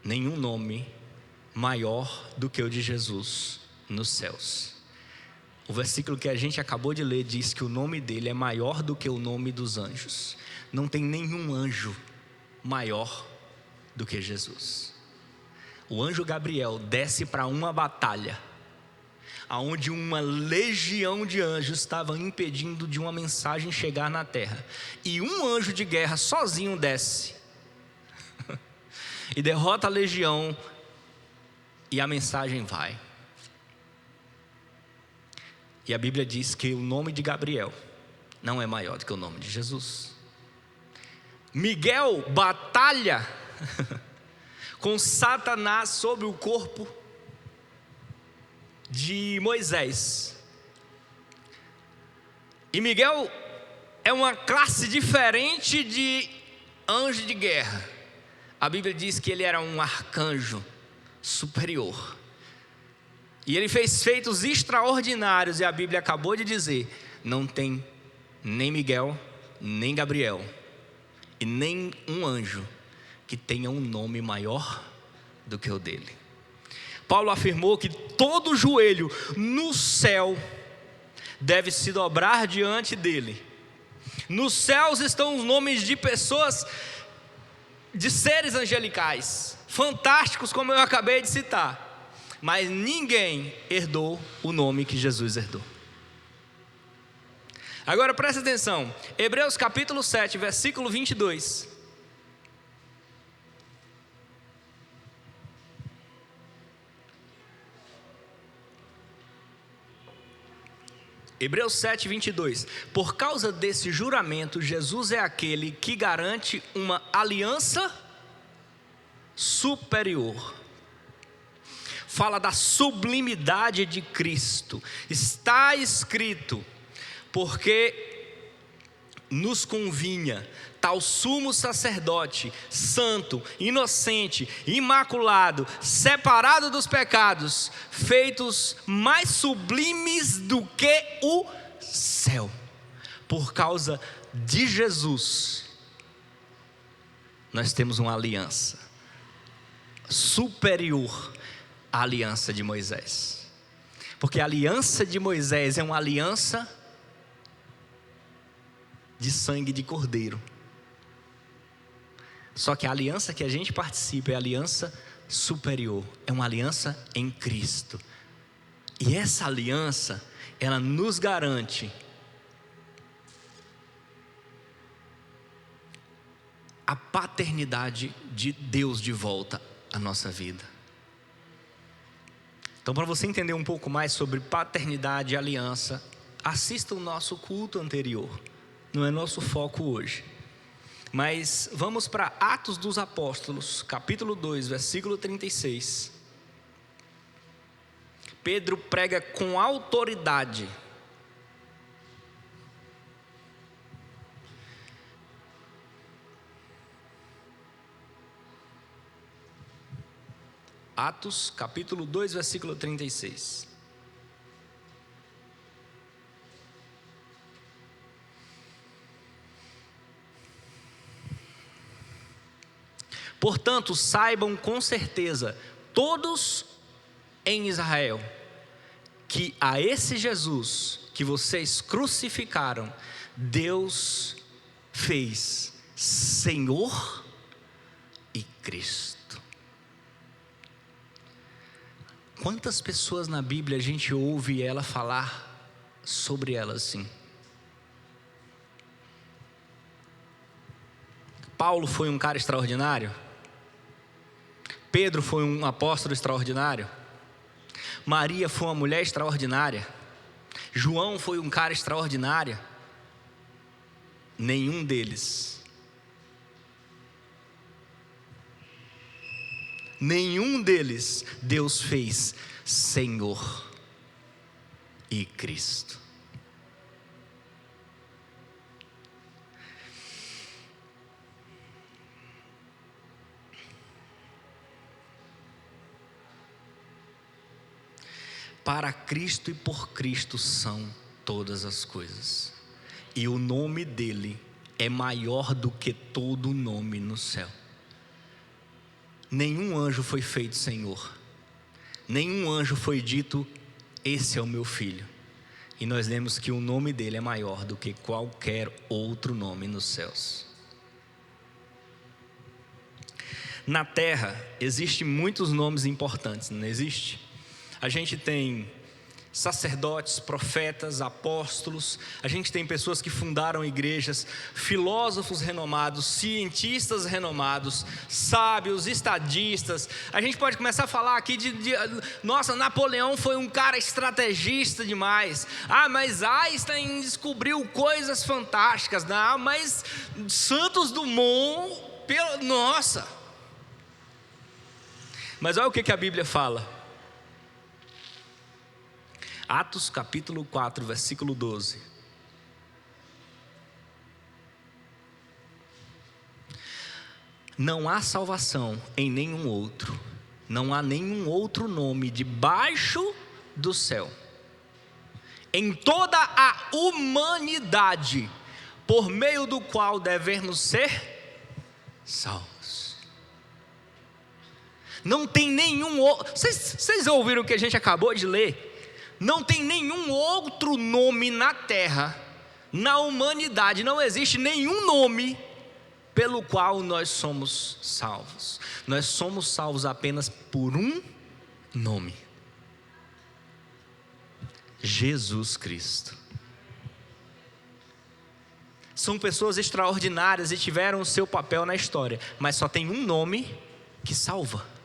nenhum nome maior do que o de Jesus nos céus. O versículo que a gente acabou de ler diz que o nome dele é maior do que o nome dos anjos. Não tem nenhum anjo maior do que Jesus. O anjo Gabriel desce para uma batalha, aonde uma legião de anjos estava impedindo de uma mensagem chegar na terra, e um anjo de guerra sozinho desce e derrota a legião, e a mensagem vai. E a Bíblia diz que o nome de Gabriel não é maior do que o nome de Jesus. Miguel batalha com Satanás sobre o corpo de Moisés. E Miguel é uma classe diferente de anjo de guerra. A Bíblia diz que ele era um arcanjo superior. E ele fez feitos extraordinários, e a Bíblia acabou de dizer: não tem nem Miguel, nem Gabriel, e nem um anjo que tenha um nome maior do que o dele. Paulo afirmou que todo joelho no céu deve se dobrar diante dele. Nos céus estão os nomes de pessoas, de seres angelicais, fantásticos, como eu acabei de citar. Mas ninguém herdou o nome que Jesus herdou. Agora presta atenção, Hebreus capítulo 7, versículo 22. Hebreus 7, 22. Por causa desse juramento, Jesus é aquele que garante uma aliança superior. Fala da sublimidade de Cristo. Está escrito: porque nos convinha tal sumo sacerdote, santo, inocente, imaculado, separado dos pecados, feitos mais sublimes do que o céu. Por causa de Jesus, nós temos uma aliança superior à aliança de Moisés. Porque a aliança de Moisés é uma aliança de sangue de cordeiro. Só que a aliança que a gente participa é a aliança superior, é uma aliança em Cristo. E essa aliança, ela nos garante a paternidade de Deus de volta à nossa vida. Então, para você entender um pouco mais sobre paternidade e aliança, assista o nosso culto anterior. Não é nosso foco hoje. Mas vamos para Atos dos Apóstolos, capítulo 2, versículo 36. Pedro prega com autoridade. Atos, capítulo 2, versículo 36. Portanto, saibam com certeza, todos em Israel, que a esse Jesus que vocês crucificaram, Deus fez Senhor e Cristo. Quantas pessoas na Bíblia a gente ouve ela falar sobre ela assim? Paulo foi um cara extraordinário. Pedro foi um apóstolo extraordinário. Maria foi uma mulher extraordinária. João foi um cara extraordinário. Nenhum deles Deus fez Senhor e Cristo. Para Cristo e por Cristo são todas as coisas, e o nome dele é maior do que todo nome no céu. Nenhum anjo foi feito Senhor, nenhum anjo foi dito: esse é o meu filho. E nós lemos que o nome dele é maior do que qualquer outro nome nos céus. Na terra existem muitos nomes importantes, não existe? A gente tem sacerdotes, profetas, apóstolos, a gente tem pessoas que fundaram igrejas, filósofos renomados, cientistas renomados, sábios, estadistas. A gente pode começar a falar aqui nossa, Napoleão foi um cara estrategista demais. Mas Einstein descobriu coisas fantásticas. Mas Santos Dumont, nossa. Mas olha o que a Bíblia fala. Atos capítulo 4, versículo 12. Não há salvação em nenhum outro, não há nenhum outro nome debaixo do céu, em toda a humanidade, por meio do qual devemos ser salvos. Não tem nenhum outro. Vocês ouviram o que a gente acabou de ler? Não tem nenhum outro nome na terra, na humanidade, não existe nenhum nome pelo qual nós somos salvos. Nós somos salvos apenas por um nome: Jesus Cristo. São pessoas extraordinárias e tiveram o seu papel na história, mas só tem um nome que salva.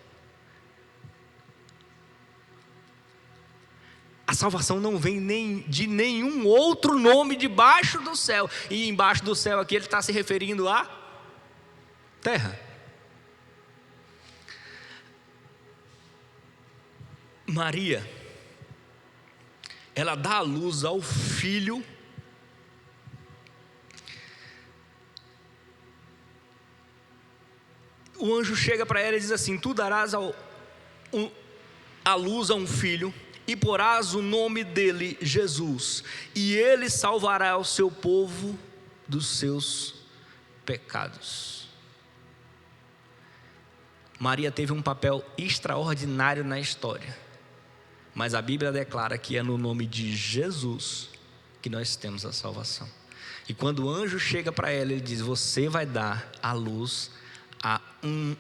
A salvação não vem de nenhum outro nome debaixo do céu. E embaixo do céu aqui ele está se referindo à terra. Maria, ela dá à luz ao filho. O anjo chega para ela e diz assim: tu darás à luz a um filho, e porás o nome dele Jesus, e ele salvará o seu povo dos seus pecados. Maria teve um papel extraordinário na história, mas a Bíblia declara que é no nome de Jesus que nós temos a salvação. E quando o anjo chega para ela, ele diz: você vai dar à luz a um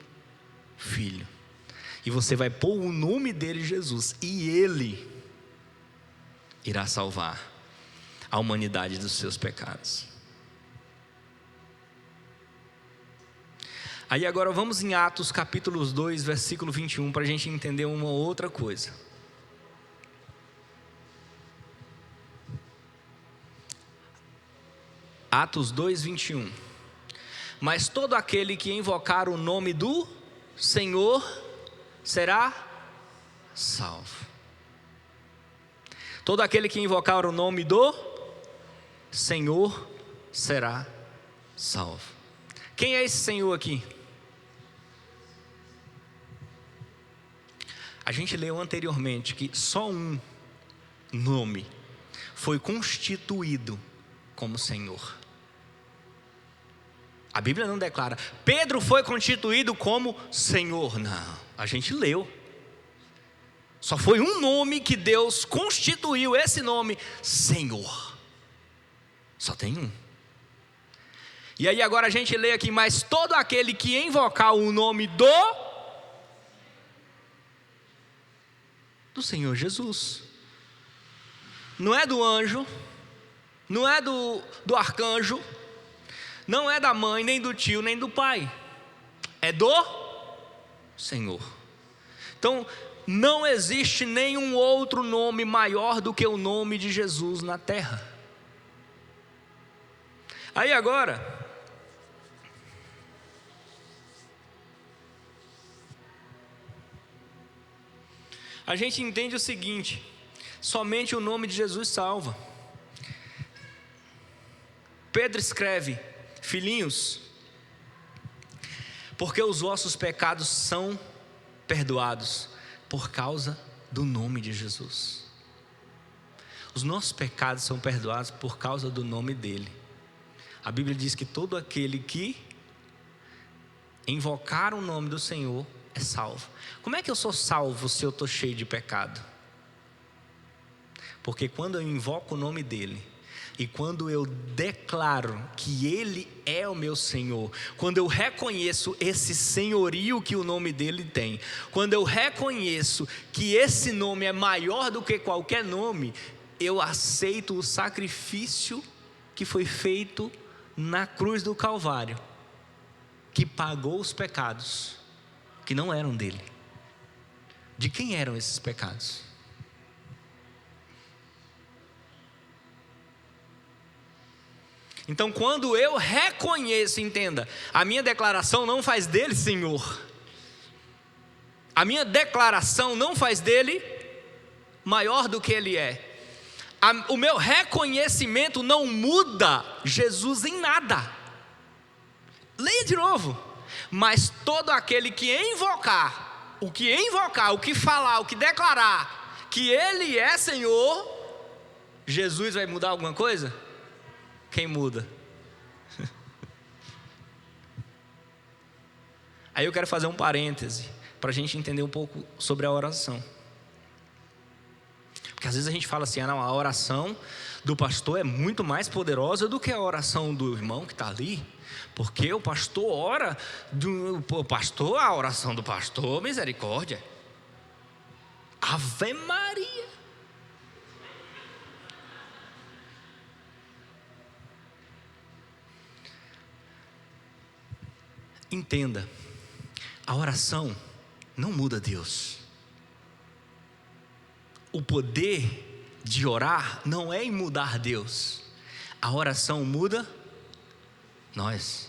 filho, e você vai pôr o nome dele Jesus, e ele irá salvar a humanidade dos seus pecados. Aí agora vamos em Atos capítulo 2, versículo 21, para a gente entender uma outra coisa. Atos 2, 21. Mas todo aquele que invocar o nome do Senhor será salvo. Todo aquele que invocar o nome do Senhor será salvo. Quem é esse Senhor aqui? A gente leu anteriormente que só um nome foi constituído como Senhor. A Bíblia não declara, Pedro foi constituído como Senhor. Não, a gente leu. Só foi um nome que Deus constituiu, esse nome, Senhor. Só tem um. E aí agora a gente lê aqui, mas todo aquele que invocar o nome do Senhor Jesus. Não é do anjo, não é do arcanjo, não é da mãe, nem do tio, nem do pai. É do Senhor. Então, não existe nenhum outro nome maior do que o nome de Jesus na terra. Aí agora, a gente entende o seguinte: somente o nome de Jesus salva. Pedro escreve: filhinhos, porque os vossos pecados são perdoados por causa do nome de Jesus. Os nossos pecados são perdoados por causa do nome dele. A Bíblia diz que todo aquele que invocar o nome do Senhor é salvo. Como é que eu sou salvo se eu estou cheio de pecado? Porque quando eu invoco o nome dele, e quando eu declaro que ele é o meu Senhor, quando eu reconheço esse senhorio que o nome dele tem, quando eu reconheço que esse nome é maior do que qualquer nome, eu aceito o sacrifício que foi feito na cruz do Calvário, que pagou os pecados que não eram dele. De quem eram esses pecados? Então, quando eu reconheço, entenda, a minha declaração não faz dele Senhor. A minha declaração não faz dele maior do que ele é. O meu reconhecimento não muda Jesus em nada. Leia de novo. Mas todo aquele que invocar, o que falar, o que declarar que ele é Senhor, Jesus vai mudar alguma coisa? Quem muda? Aí eu quero fazer um parêntese para a gente entender um pouco sobre a oração. Porque às vezes a gente fala assim, não, a oração do pastor é muito mais poderosa do que a oração do irmão que está ali. Porque o pastor ora, a oração do pastor, misericórdia. Ave Maria. Entenda, a oração não muda Deus. O poder de orar não é em mudar Deus. A oração muda nós.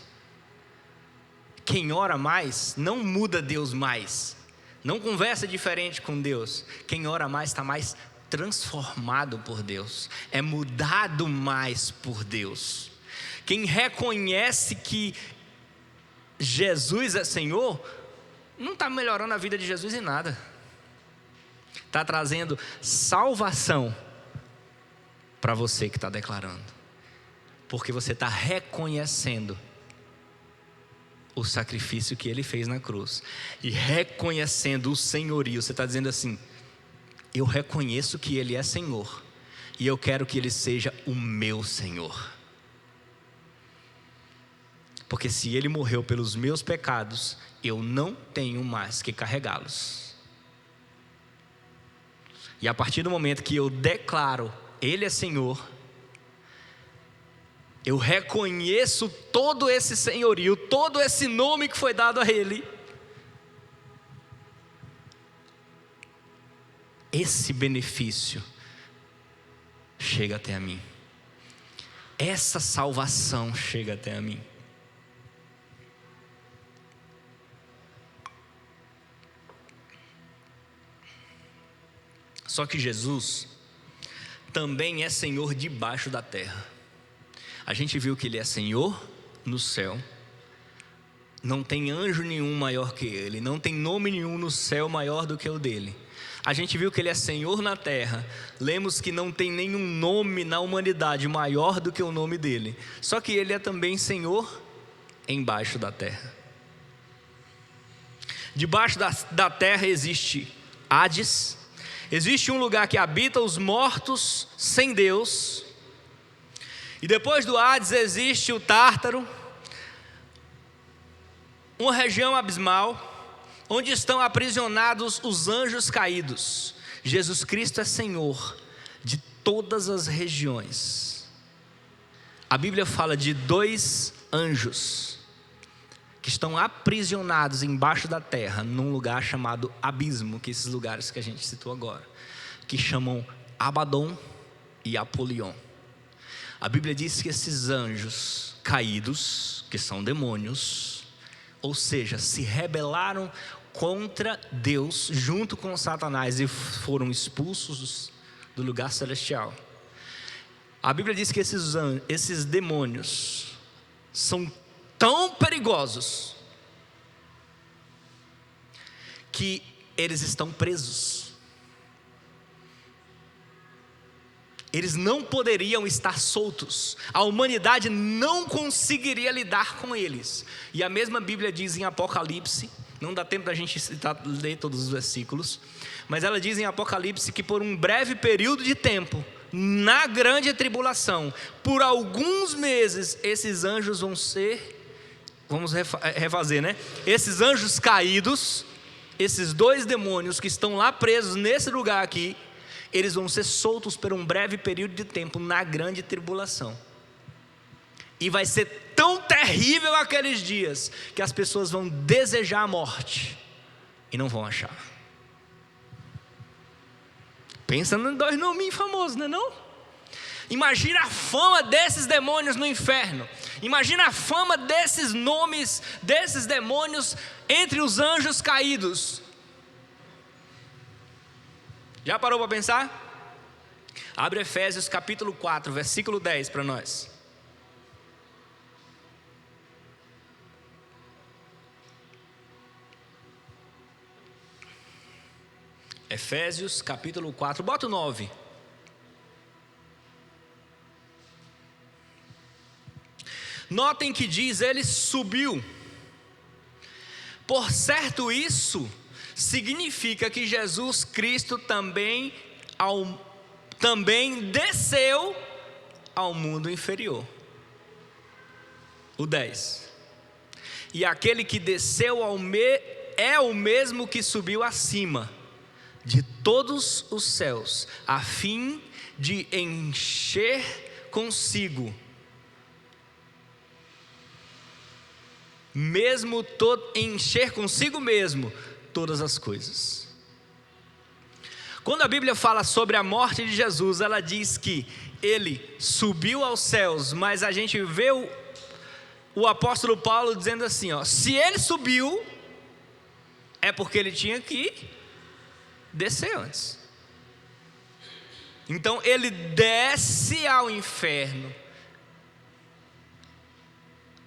Quem ora mais não muda Deus mais. Não conversa diferente com Deus. Quem ora mais está mais transformado por Deus. É mudado mais por Deus. Quem reconhece que Jesus é Senhor, não está melhorando a vida de Jesus em nada. Está trazendo salvação para você que está declarando. Porque você está reconhecendo o sacrifício que ele fez na cruz. E reconhecendo o senhorio, você está dizendo assim, eu reconheço que ele é Senhor. E eu quero que ele seja o meu Senhor. Porque se ele morreu pelos meus pecados, eu não tenho mais que carregá-los. E a partir do momento que eu declaro, ele é Senhor, eu reconheço todo esse senhorio, todo esse nome que foi dado a ele. Esse benefício chega até a mim. Essa salvação chega até a mim. Só que Jesus também é Senhor debaixo da terra. A gente viu que ele é Senhor no céu Não tem anjo nenhum maior que ele, não tem nome nenhum no céu maior do que o dele. A gente viu que ele é Senhor na terra. Lemos que não tem nenhum nome na humanidade maior do que o nome dele. Só que ele é também Senhor embaixo da terra. Debaixo da terra existe Hades. Existe um lugar que habita os mortos sem Deus. E depois do Hades existe o Tártaro, uma região abismal, onde estão aprisionados os anjos caídos. Jesus Cristo é Senhor de todas as regiões. A Bíblia fala de 2 anjos que estão aprisionados embaixo da terra, num lugar chamado abismo, que esses lugares que a gente citou agora, que chamam Abaddon e Apolion. A Bíblia diz que esses anjos caídos, que são demônios, ou seja, se rebelaram contra Deus junto com Satanás e foram expulsos do lugar celestial. A Bíblia diz que esses demônios são tão perigosos que eles estão presos. Eles não poderiam estar soltos. A humanidade não conseguiria lidar com eles. E a mesma Bíblia diz em Apocalipse, não dá tempo da gente ler todos os versículos, mas ela diz em Apocalipse que por um breve período de tempo, na grande tribulação, por alguns meses, esses anjos vão ser, vamos refazer, né? Esses anjos caídos, esses 2 demônios que estão lá presos nesse lugar aqui, eles vão ser soltos por um breve período de tempo na grande tribulação. E vai ser tão terrível aqueles dias que as pessoas vão desejar a morte e não vão achar. Pensa em 2 nominhos famosos, não é não? Imagina a fama desses demônios no inferno. Imagina a fama desses nomes, desses demônios entre os anjos caídos. Já parou para pensar? Abre Efésios capítulo 4, versículo 10 para nós. Efésios capítulo 4, bota o 9. Notem que diz, ele subiu. Por certo, isso significa que Jesus Cristo também desceu ao mundo inferior. O 10. E aquele que desceu é o mesmo que subiu acima de todos os céus, a fim de encher consigo mesmo encher consigo mesmo todas as coisas. Quando a Bíblia fala sobre a morte de Jesus, ela diz que ele subiu aos céus, mas a gente vê o apóstolo Paulo dizendo assim, ó, se ele subiu, é porque ele tinha que descer antes. Então ele desce ao inferno.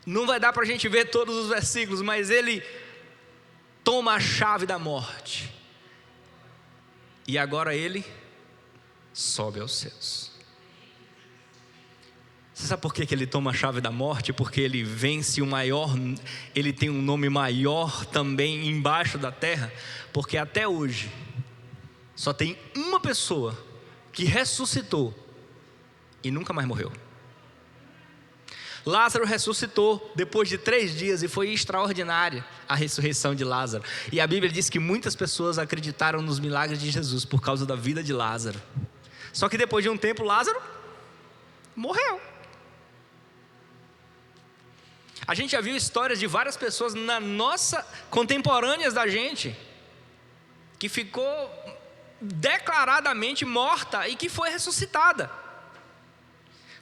Não vai dar para a gente ver todos os versículos, mas ele toma a chave da morte. E agora ele sobe aos céus. Você sabe por que ele toma a chave da morte? Porque ele vence o maior, ele tem um nome maior também embaixo da terra. Porque até hoje, só tem uma pessoa que ressuscitou e nunca mais morreu. Lázaro ressuscitou depois de 3 dias e foi extraordinária a ressurreição de Lázaro. E a Bíblia diz que muitas pessoas acreditaram nos milagres de Jesus por causa da vida de Lázaro. Só que depois de um tempo Lázaro morreu. A gente já viu histórias de várias pessoas contemporâneas da gente, que ficou declaradamente morta e que foi ressuscitada.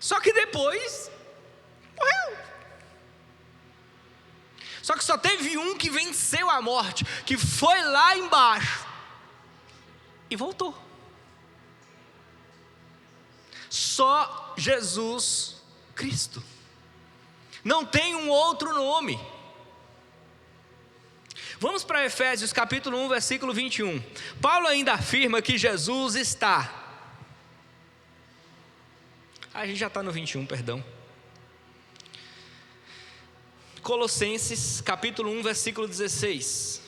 Só que depois morreu. Só que só teve um que venceu a morte, que foi lá embaixo e voltou. Só Jesus Cristo. Não tem um outro nome. Vamos para Efésios capítulo 1, versículo 21. Paulo ainda afirma que Jesus está... A gente já está no 21, perdão. Colossenses capítulo 1, versículo 16.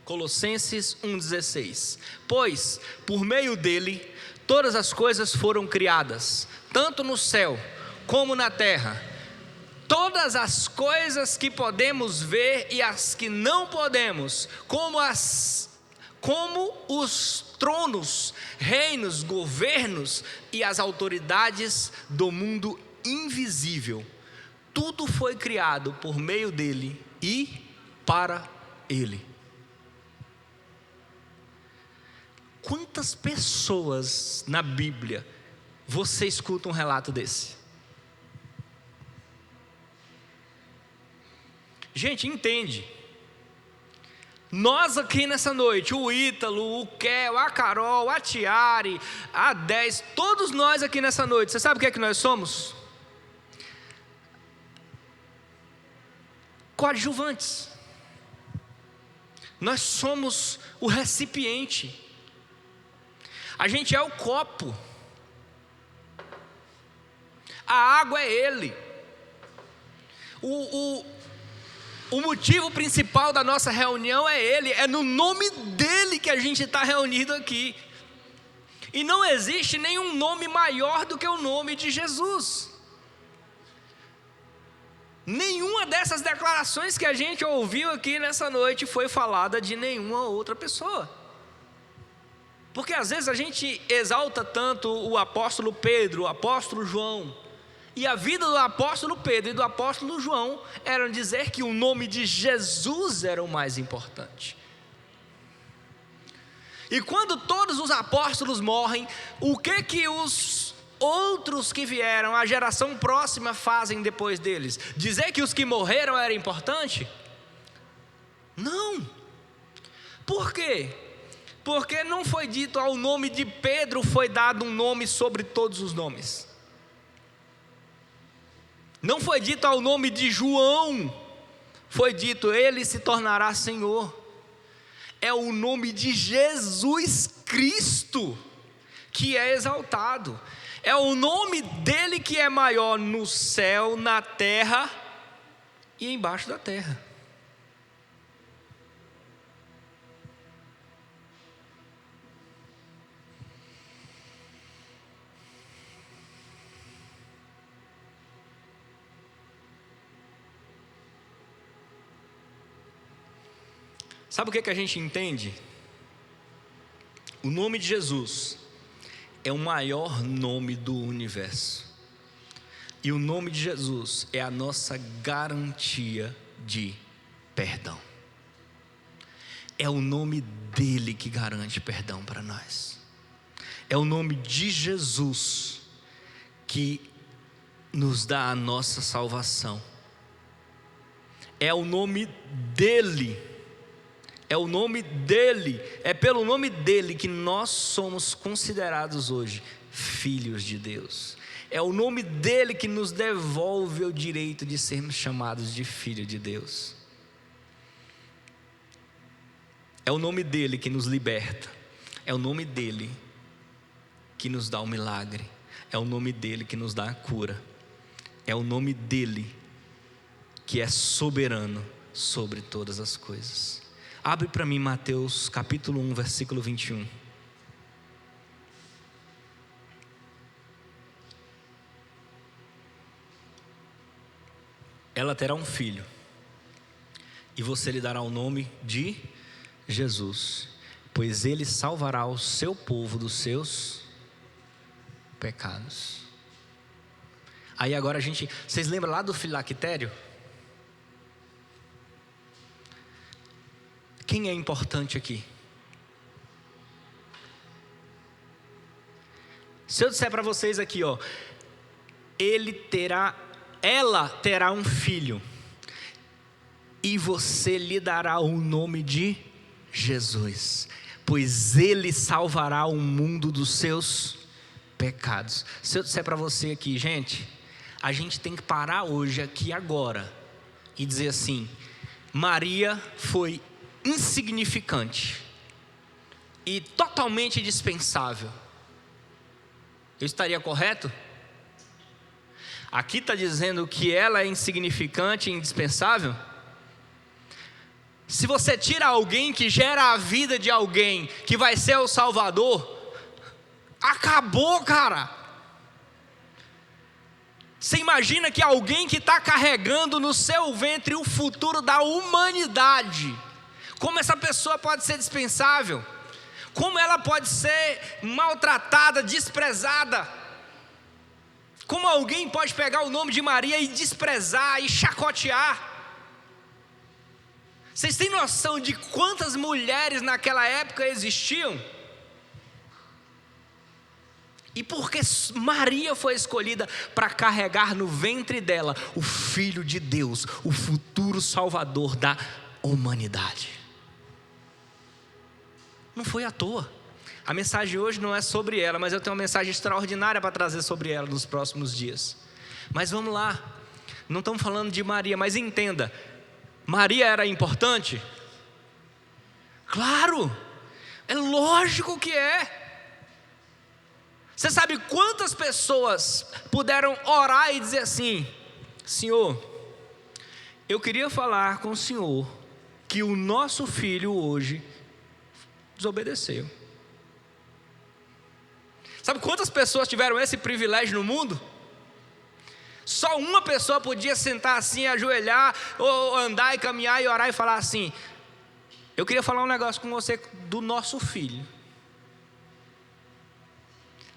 Colossenses 1,16. Pois, por meio dele, todas as coisas foram criadas, tanto no céu como na terra. Todas as coisas que podemos ver e as que não podemos, como os tronos, reinos, governos e as autoridades do mundo invisível. Tudo foi criado por meio dele e para ele. Quantas pessoas na Bíblia você escuta um relato desse? Gente, entende? Nós aqui nessa noite, o Ítalo, o Kel, a Carol, a Tiare, a 10, todos nós aqui nessa noite, você sabe o que é que nós somos? Coadjuvantes. Nós somos o recipiente. A gente é o copo. A água é ele. O motivo principal da nossa reunião é ele. É no nome dele que a gente está reunido aqui. E não existe nenhum nome maior do que o nome de Jesus. Nenhuma dessas declarações que a gente ouviu aqui nessa noite foi falada de nenhuma outra pessoa. Porque às vezes a gente exalta tanto o apóstolo Pedro, o apóstolo João, e a vida do apóstolo Pedro e do apóstolo João era dizer que o nome de Jesus era o mais importante. E quando todos os apóstolos morrem, o que os outros que vieram, a geração próxima, fazem depois deles? Dizer que os que morreram era importante? Não. Por quê? Porque não foi dito ao nome de Pedro foi dado um nome sobre todos os nomes. Não foi dito ao nome de João, foi dito ele se tornará Senhor. É o nome de Jesus Cristo que é exaltado. É o nome dele que é maior no céu, na terra e embaixo da terra. Sabe o que a gente entende? O nome de Jesus é o maior nome do universo. E o nome de Jesus é a nossa garantia de perdão. É o nome dele que garante perdão para nós. É o nome de Jesus que nos dá a nossa salvação. É o nome dele. É o nome dele, é pelo nome dele que nós somos considerados hoje filhos de Deus. É o nome dele que nos devolve o direito de sermos chamados de filho de Deus. É o nome dele que nos liberta. É o nome dele que nos dá o milagre. É o nome dele que nos dá a cura. É o nome dele que é soberano sobre todas as coisas. Abre para mim Mateus capítulo 1, versículo 21. Ela terá um filho, e você lhe dará o nome de Jesus, pois ele salvará o seu povo dos seus pecados. Aí agora vocês lembram lá do filactério? Quem é importante aqui? Se eu disser para vocês aqui, ó, ela terá um filho, e você lhe dará o nome de Jesus, pois ele salvará o mundo dos seus pecados. Se eu disser para você aqui, gente, a gente tem que parar hoje, aqui agora, e dizer assim: Maria foi insignificante e totalmente dispensável. Eu estaria correto? Aqui está dizendo que ela é insignificante e indispensável? Se você tira alguém que gera a vida de alguém, que vai ser o Salvador, acabou, cara. Você imagina que alguém que está carregando no seu ventre o futuro da humanidade, como essa pessoa pode ser dispensável? Como ela pode ser maltratada, desprezada? Como alguém pode pegar o nome de Maria e desprezar e chacotear? Vocês têm noção de quantas mulheres naquela época existiam? E porque Maria foi escolhida para carregar no ventre dela o Filho de Deus, o futuro Salvador da humanidade. Não foi à toa. A mensagem de hoje não é sobre ela, mas eu tenho uma mensagem extraordinária para trazer sobre ela nos próximos dias. Mas vamos lá, não estamos falando de Maria, mas entenda, Maria era importante? Claro, é lógico que é. Você sabe quantas pessoas puderam orar e dizer assim: Senhor, eu queria falar com o Senhor que o nosso filho hoje desobedeceu. Sabe quantas pessoas tiveram esse privilégio no mundo? Só uma pessoa podia sentar assim, ajoelhar, ou andar e caminhar e orar e falar assim: eu queria falar um negócio com você do nosso filho.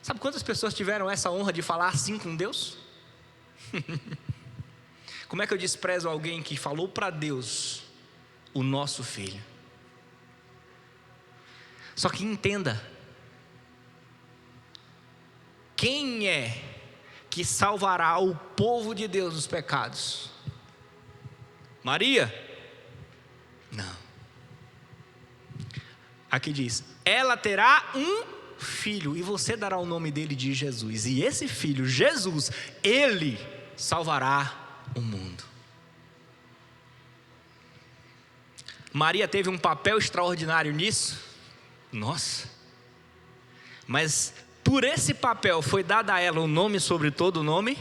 Sabe quantas pessoas tiveram essa honra de falar assim com Deus? Como é que eu desprezo alguém que falou para Deus, o nosso filho? Só que entenda, quem é que salvará o povo de Deus dos pecados? Maria? Não. Aqui diz: ela terá um filho, e você dará o nome dele de Jesus. E esse filho, Jesus, ele salvará o mundo. Maria teve um papel extraordinário nisso. Nossa. Mas por esse papel foi dado a ela um nome sobre todo nome.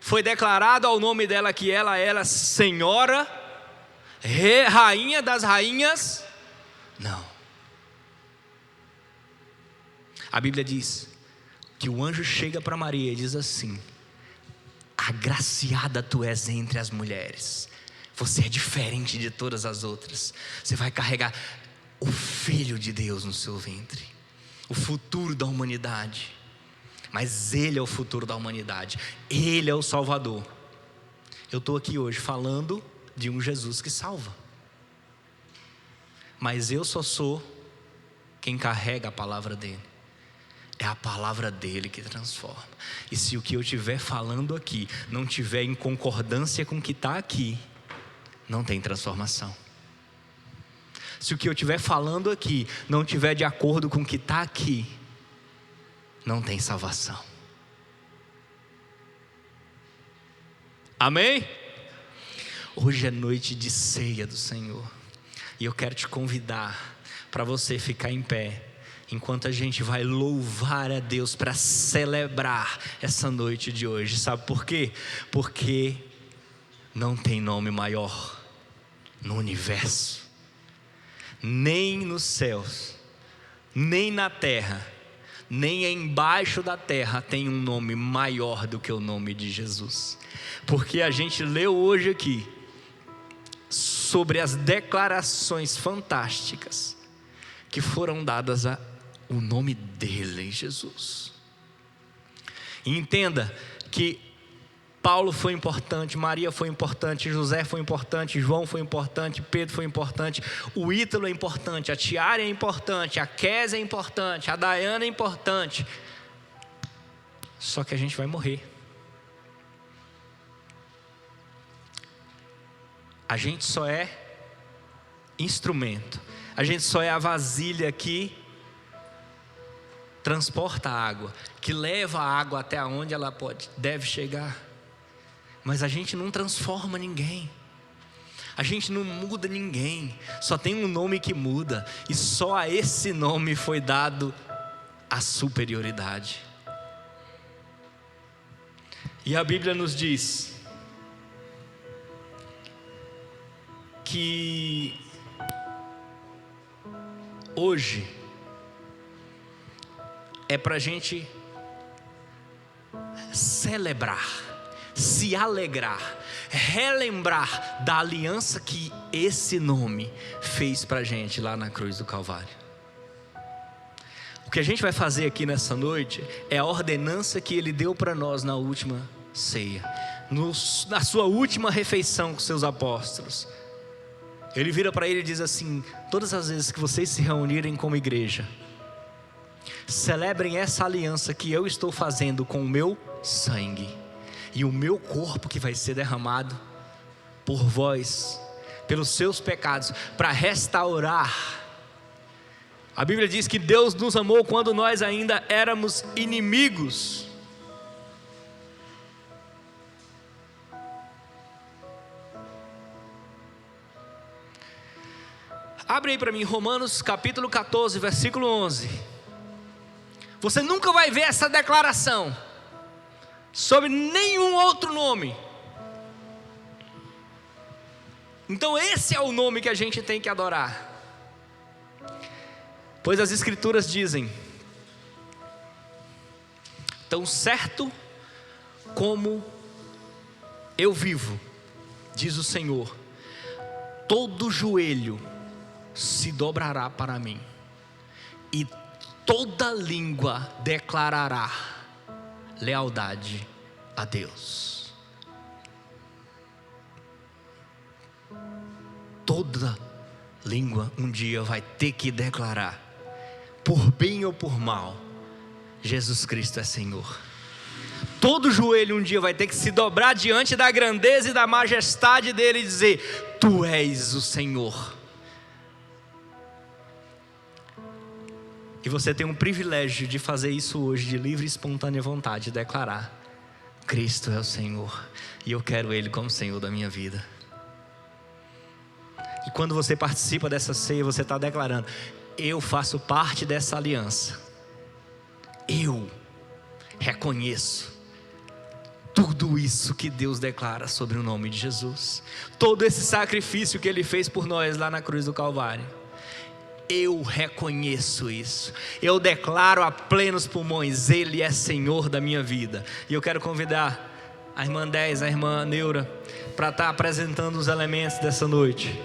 Foi declarado ao nome dela que ela era Senhora, Rainha das Rainhas. Não. A Bíblia diz que o anjo chega para Maria e diz assim: agraciada tu és entre as mulheres, você é diferente de todas as outras, você vai carregar o Filho de Deus no seu ventre, o futuro da humanidade. Mas Ele é o futuro da humanidade, Ele é o Salvador. Eu estou aqui hoje falando de um Jesus que salva, mas eu só sou quem carrega a palavra dele. É a palavra dele que transforma. E se o que eu estiver falando aqui não estiver em concordância com o que está aqui, não tem transformação. Se o que eu estiver falando aqui não estiver de acordo com o que está aqui, não tem salvação. Amém? Hoje é noite de ceia do Senhor, e eu quero te convidar para você ficar em pé, enquanto a gente vai louvar a Deus para celebrar essa noite de hoje. Sabe por quê? Porque não tem nome maior no universo, nem nos céus, nem na terra, nem embaixo da terra tem um nome maior do que o nome de Jesus. Porque a gente leu hoje aqui sobre as declarações fantásticas que foram dadas a o nome dele, Jesus. E entenda que Paulo foi importante, Maria foi importante, José foi importante, João foi importante, Pedro foi importante, o Ítalo é importante, a Tiara é importante, a Kézia é importante, a Dayana é importante. Só que a gente vai morrer. A gente só é instrumento, a gente só é a vasilha aqui transporta a água, que leva a água até onde ela deve chegar. Mas a gente não transforma ninguém. A gente não muda ninguém. Só tem um nome que muda. E só a esse nome foi dado a superioridade. E a Bíblia nos diz que hoje é para a gente celebrar, se alegrar, relembrar da aliança que esse nome fez para a gente lá na cruz do Calvário. O que a gente vai fazer aqui nessa noite é a ordenança que Ele deu para nós na última ceia, na sua última refeição com seus apóstolos. Ele vira para ele e diz assim: todas as vezes que vocês se reunirem como igreja, celebrem essa aliança que eu estou fazendo com o meu sangue e o meu corpo que vai ser derramado por vós, pelos seus pecados, para restaurar. A Bíblia diz que Deus nos amou quando nós ainda éramos inimigos. Abre aí para mim Romanos capítulo 14, versículo 11. Você nunca vai ver essa declaração sobre nenhum outro nome. Então esse é o nome que a gente tem que adorar. Pois as Escrituras dizem: tão certo como eu vivo, diz o Senhor, todo joelho se dobrará para mim, e toda língua declarará lealdade a Deus. Toda língua um dia vai ter que declarar, por bem ou por mal, Jesus Cristo é Senhor. Todo joelho um dia vai ter que se dobrar diante da grandeza e da majestade dele e dizer: Tu és o Senhor. E você tem um privilégio de fazer isso hoje, de livre e espontânea vontade, declarar: Cristo é o Senhor, e eu quero Ele como Senhor da minha vida. E quando você participa dessa ceia, você está declarando: eu faço parte dessa aliança. Eu reconheço tudo isso que Deus declara sobre o nome de Jesus, todo esse sacrifício que Ele fez por nós lá na cruz do Calvário. Eu reconheço isso. Eu declaro a plenos pulmões: Ele é Senhor da minha vida. E eu quero convidar a irmã 10, a irmã Neura, para estar apresentando os elementos dessa noite.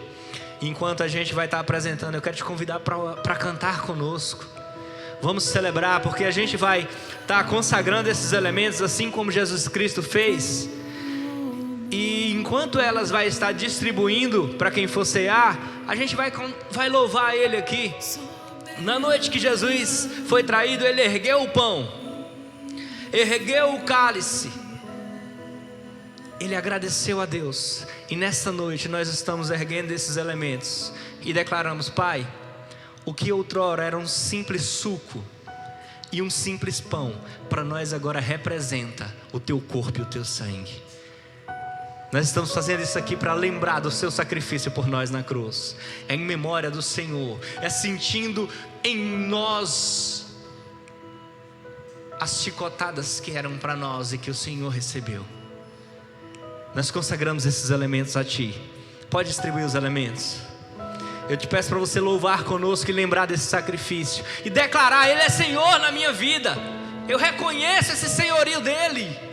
Enquanto a gente vai estar apresentando, eu quero te convidar para cantar conosco. Vamos celebrar, porque a gente vai estar consagrando esses elementos assim como Jesus Cristo fez. E enquanto elas vai estar distribuindo para quem for cear, a gente vai louvar Ele aqui. Na noite que Jesus foi traído, Ele ergueu o pão, ergueu o cálice, Ele agradeceu a Deus. E nessa noite nós estamos erguendo esses elementos e declaramos: Pai, o que outrora era um simples suco e um simples pão, para nós agora representa o Teu corpo e o Teu sangue. Nós estamos fazendo isso aqui para lembrar do Seu sacrifício por nós na cruz. É em memória do Senhor. É sentindo em nós as chicotadas que eram para nós e que o Senhor recebeu. Nós consagramos esses elementos a Ti. Pode distribuir os elementos. Eu te peço para você louvar conosco e lembrar desse sacrifício e declarar: Ele é Senhor na minha vida. Eu reconheço esse senhorio dEle.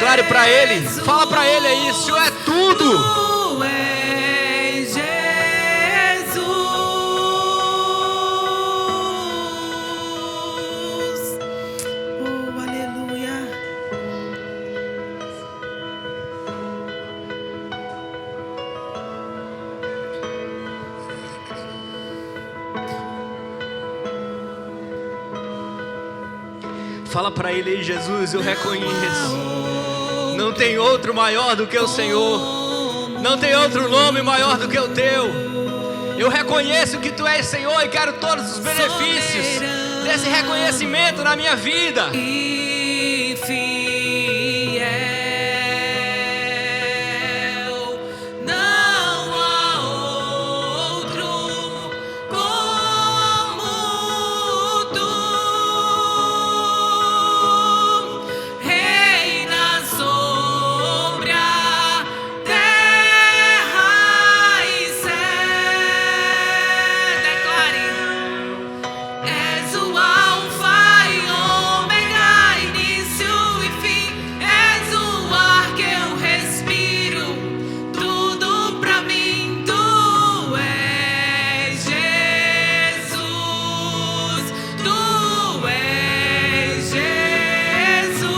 Declare para Ele. Fala para Ele aí. O Senhor é tudo. Tu és Jesus. Oh, aleluia. Fala para Ele aí, Jesus, eu reconheço. Não tem outro maior do que o Senhor. Não tem outro nome maior do que o Teu. Eu reconheço que Tu és Senhor e quero todos os benefícios desse reconhecimento na minha vida. E fiel, não há outro como Tu. Reina sobre a terra e céu. Declare. És o Alfa e Ômega, início e fim. És o ar que eu respiro, tudo pra mim. Tu és Jesus, Tu és Jesus.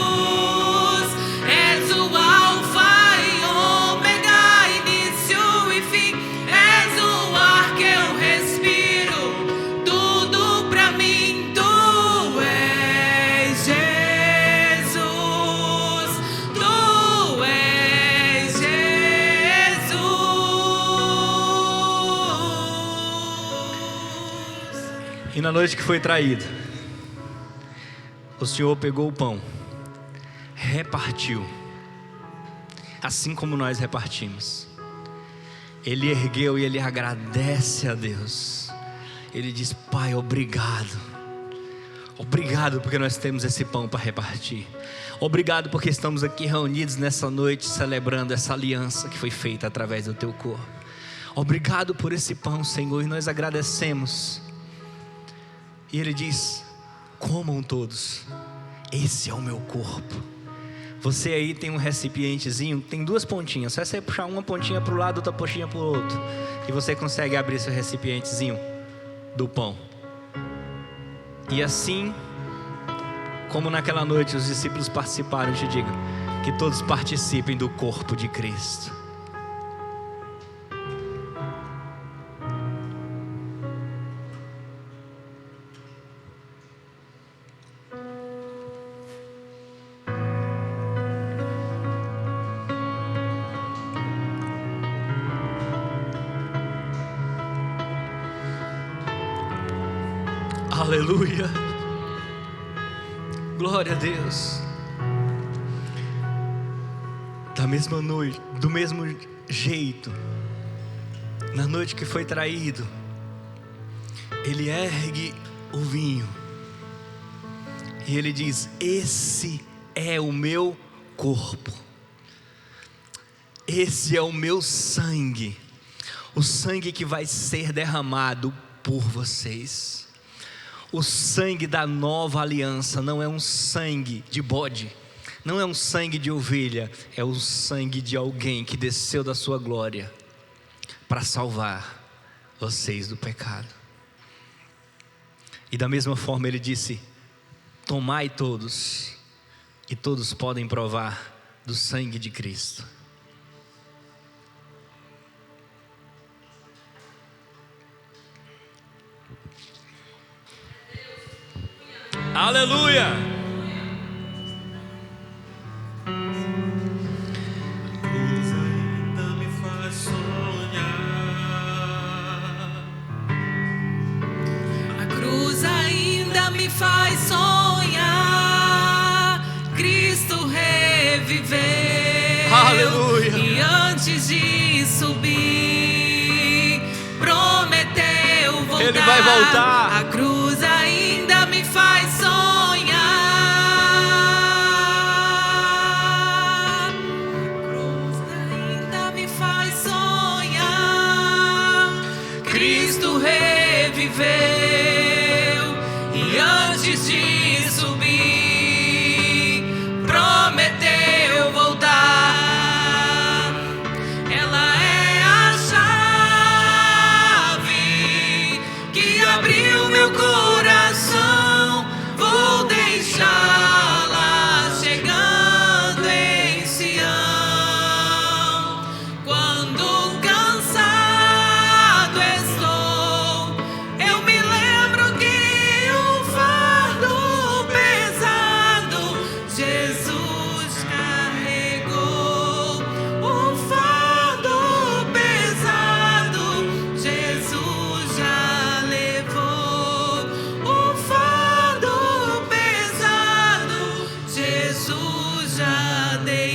És o Alfa e Ômega, início e fim. És o ar que eu respiro, tudo pra mim. Tu és Jesus, Tu és Jesus. E na noite que foi traído, o Senhor pegou o pão, repartiu, assim como nós repartimos. Ele ergueu e Ele agradece a Deus. Ele diz: Pai, obrigado. Obrigado porque nós temos esse pão para repartir. Obrigado porque estamos aqui reunidos nessa noite celebrando essa aliança que foi feita através do Teu corpo. Obrigado por esse pão, Senhor, e nós agradecemos. E Ele diz: comam todos, esse é o meu corpo. Você aí tem um recipientezinho, tem duas pontinhas, só você puxar uma pontinha para o lado, outra pontinha para o outro, e você consegue abrir seu recipientezinho do pão. E assim como naquela noite os discípulos participaram, eu te digo que todos participem do corpo de Cristo. Aleluia, glória a Deus. Da mesma noite, do mesmo jeito, na noite que foi traído, Ele ergue o vinho e Ele diz: esse é o meu corpo, esse é o meu sangue, o sangue que vai ser derramado por vocês. O sangue da nova aliança não é um sangue de bode, não é um sangue de ovelha, é o sangue de alguém que desceu da sua glória para salvar vocês do pecado. E da mesma forma Ele disse: tomai todos, e todos podem provar do sangue de Cristo. Aleluia! A cruz ainda me faz sonhar. A cruz ainda me faz sonhar. Cristo reviveu. Aleluia! E antes de subir, prometeu voltar. Ele vai voltar. A cruz ainda me faz sonhar. A cruz ainda me faz sonhar. Cristo reviveu. E antes de subir, prometeu voltar.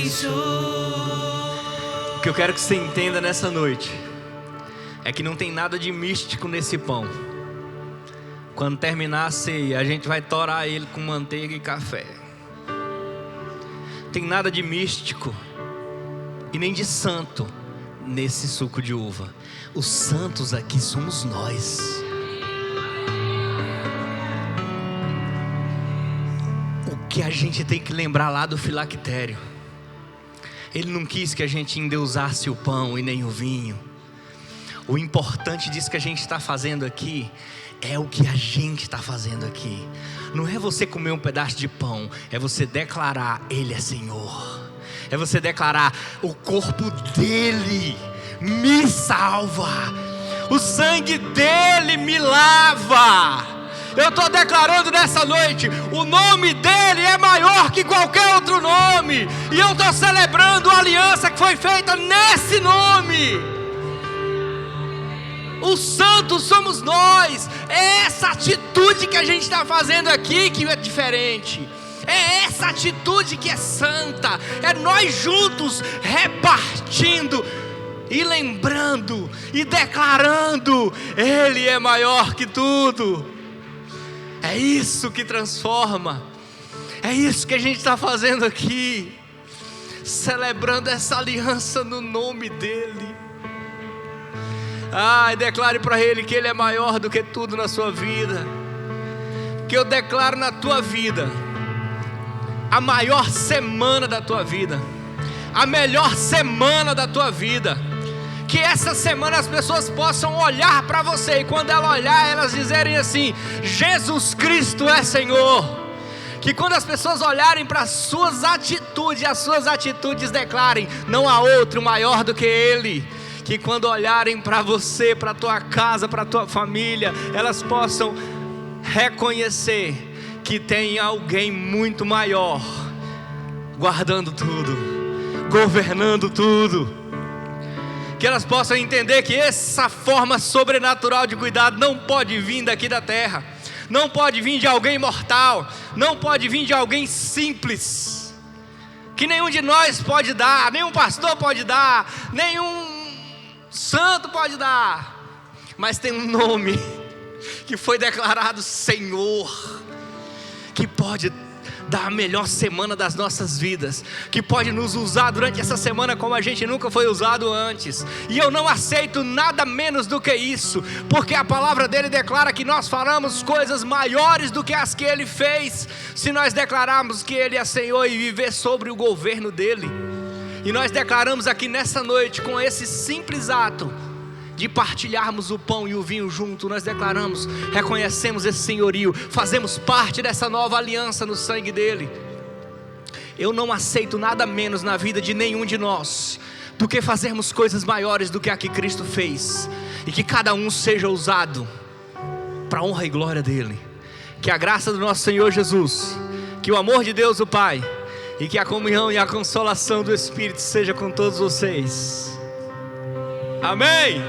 deixou. O que eu quero que você entenda nessa noite é que não tem nada de místico nesse pão. Quando terminar a ceia, a gente vai torar ele com manteiga e café. Não tem nada de místico e nem de santo nesse suco de uva. Os santos aqui somos nós. O que a gente tem que lembrar lá do filactério, ele não quis que a gente endeusasse o pão e nem o vinho. O importante disso que a gente está fazendo aqui é o que a gente está fazendo aqui. Não é você comer um pedaço de pão, é você declarar: Ele é Senhor. É você declarar: o corpo dele me salva, o sangue dele me lava. Eu estou declarando nessa noite: o nome dele é maior que qualquer outro nome. E eu estou celebrando a aliança que foi feita nesse nome. Os santos somos nós. É essa atitude que a gente está fazendo aqui que é diferente. É essa atitude que é santa. É nós juntos repartindo e lembrando e declarando: Ele é maior que tudo. É isso que transforma. É isso que a gente está fazendo aqui, celebrando essa aliança no nome dele. E declare para Ele que Ele é maior do que tudo na sua vida. Que eu declaro na tua vida a maior semana da tua vida, a melhor semana da tua vida. Que essa semana as pessoas possam olhar para você, e quando ela olhar, elas dizerem assim: Jesus Cristo é Senhor. Que quando as pessoas olharem para as suas atitudes declarem: não há outro maior do que Ele. Que quando olharem para você, para a tua casa, para a tua família, elas possam reconhecer que tem alguém muito maior, guardando tudo, governando tudo. Que elas possam entender que essa forma sobrenatural de cuidado não pode vir daqui da terra, não pode vir de alguém mortal, não pode vir de alguém simples, que nenhum de nós pode dar, nenhum pastor pode dar, nenhum santo pode dar, mas tem um nome que foi declarado Senhor, que pode dar a melhor semana das nossas vidas, que pode nos usar durante essa semana como a gente nunca foi usado antes. E eu não aceito nada menos do que isso, porque a palavra dele declara que nós faremos coisas maiores do que as que ele fez, se nós declararmos que ele é Senhor e viver sobre o governo dele. E nós declaramos aqui nessa noite, com esse simples ato de partilharmos o pão e o vinho junto, nós declaramos, reconhecemos esse senhorio, fazemos parte dessa nova aliança no sangue dele. Eu não aceito nada menos na vida de nenhum de nós do que fazermos coisas maiores do que a que Cristo fez, e que cada um seja usado para a honra e glória dele. Que a graça do nosso Senhor Jesus, que o amor de Deus o Pai, e que a comunhão e a consolação do Espírito seja com todos vocês. Amém.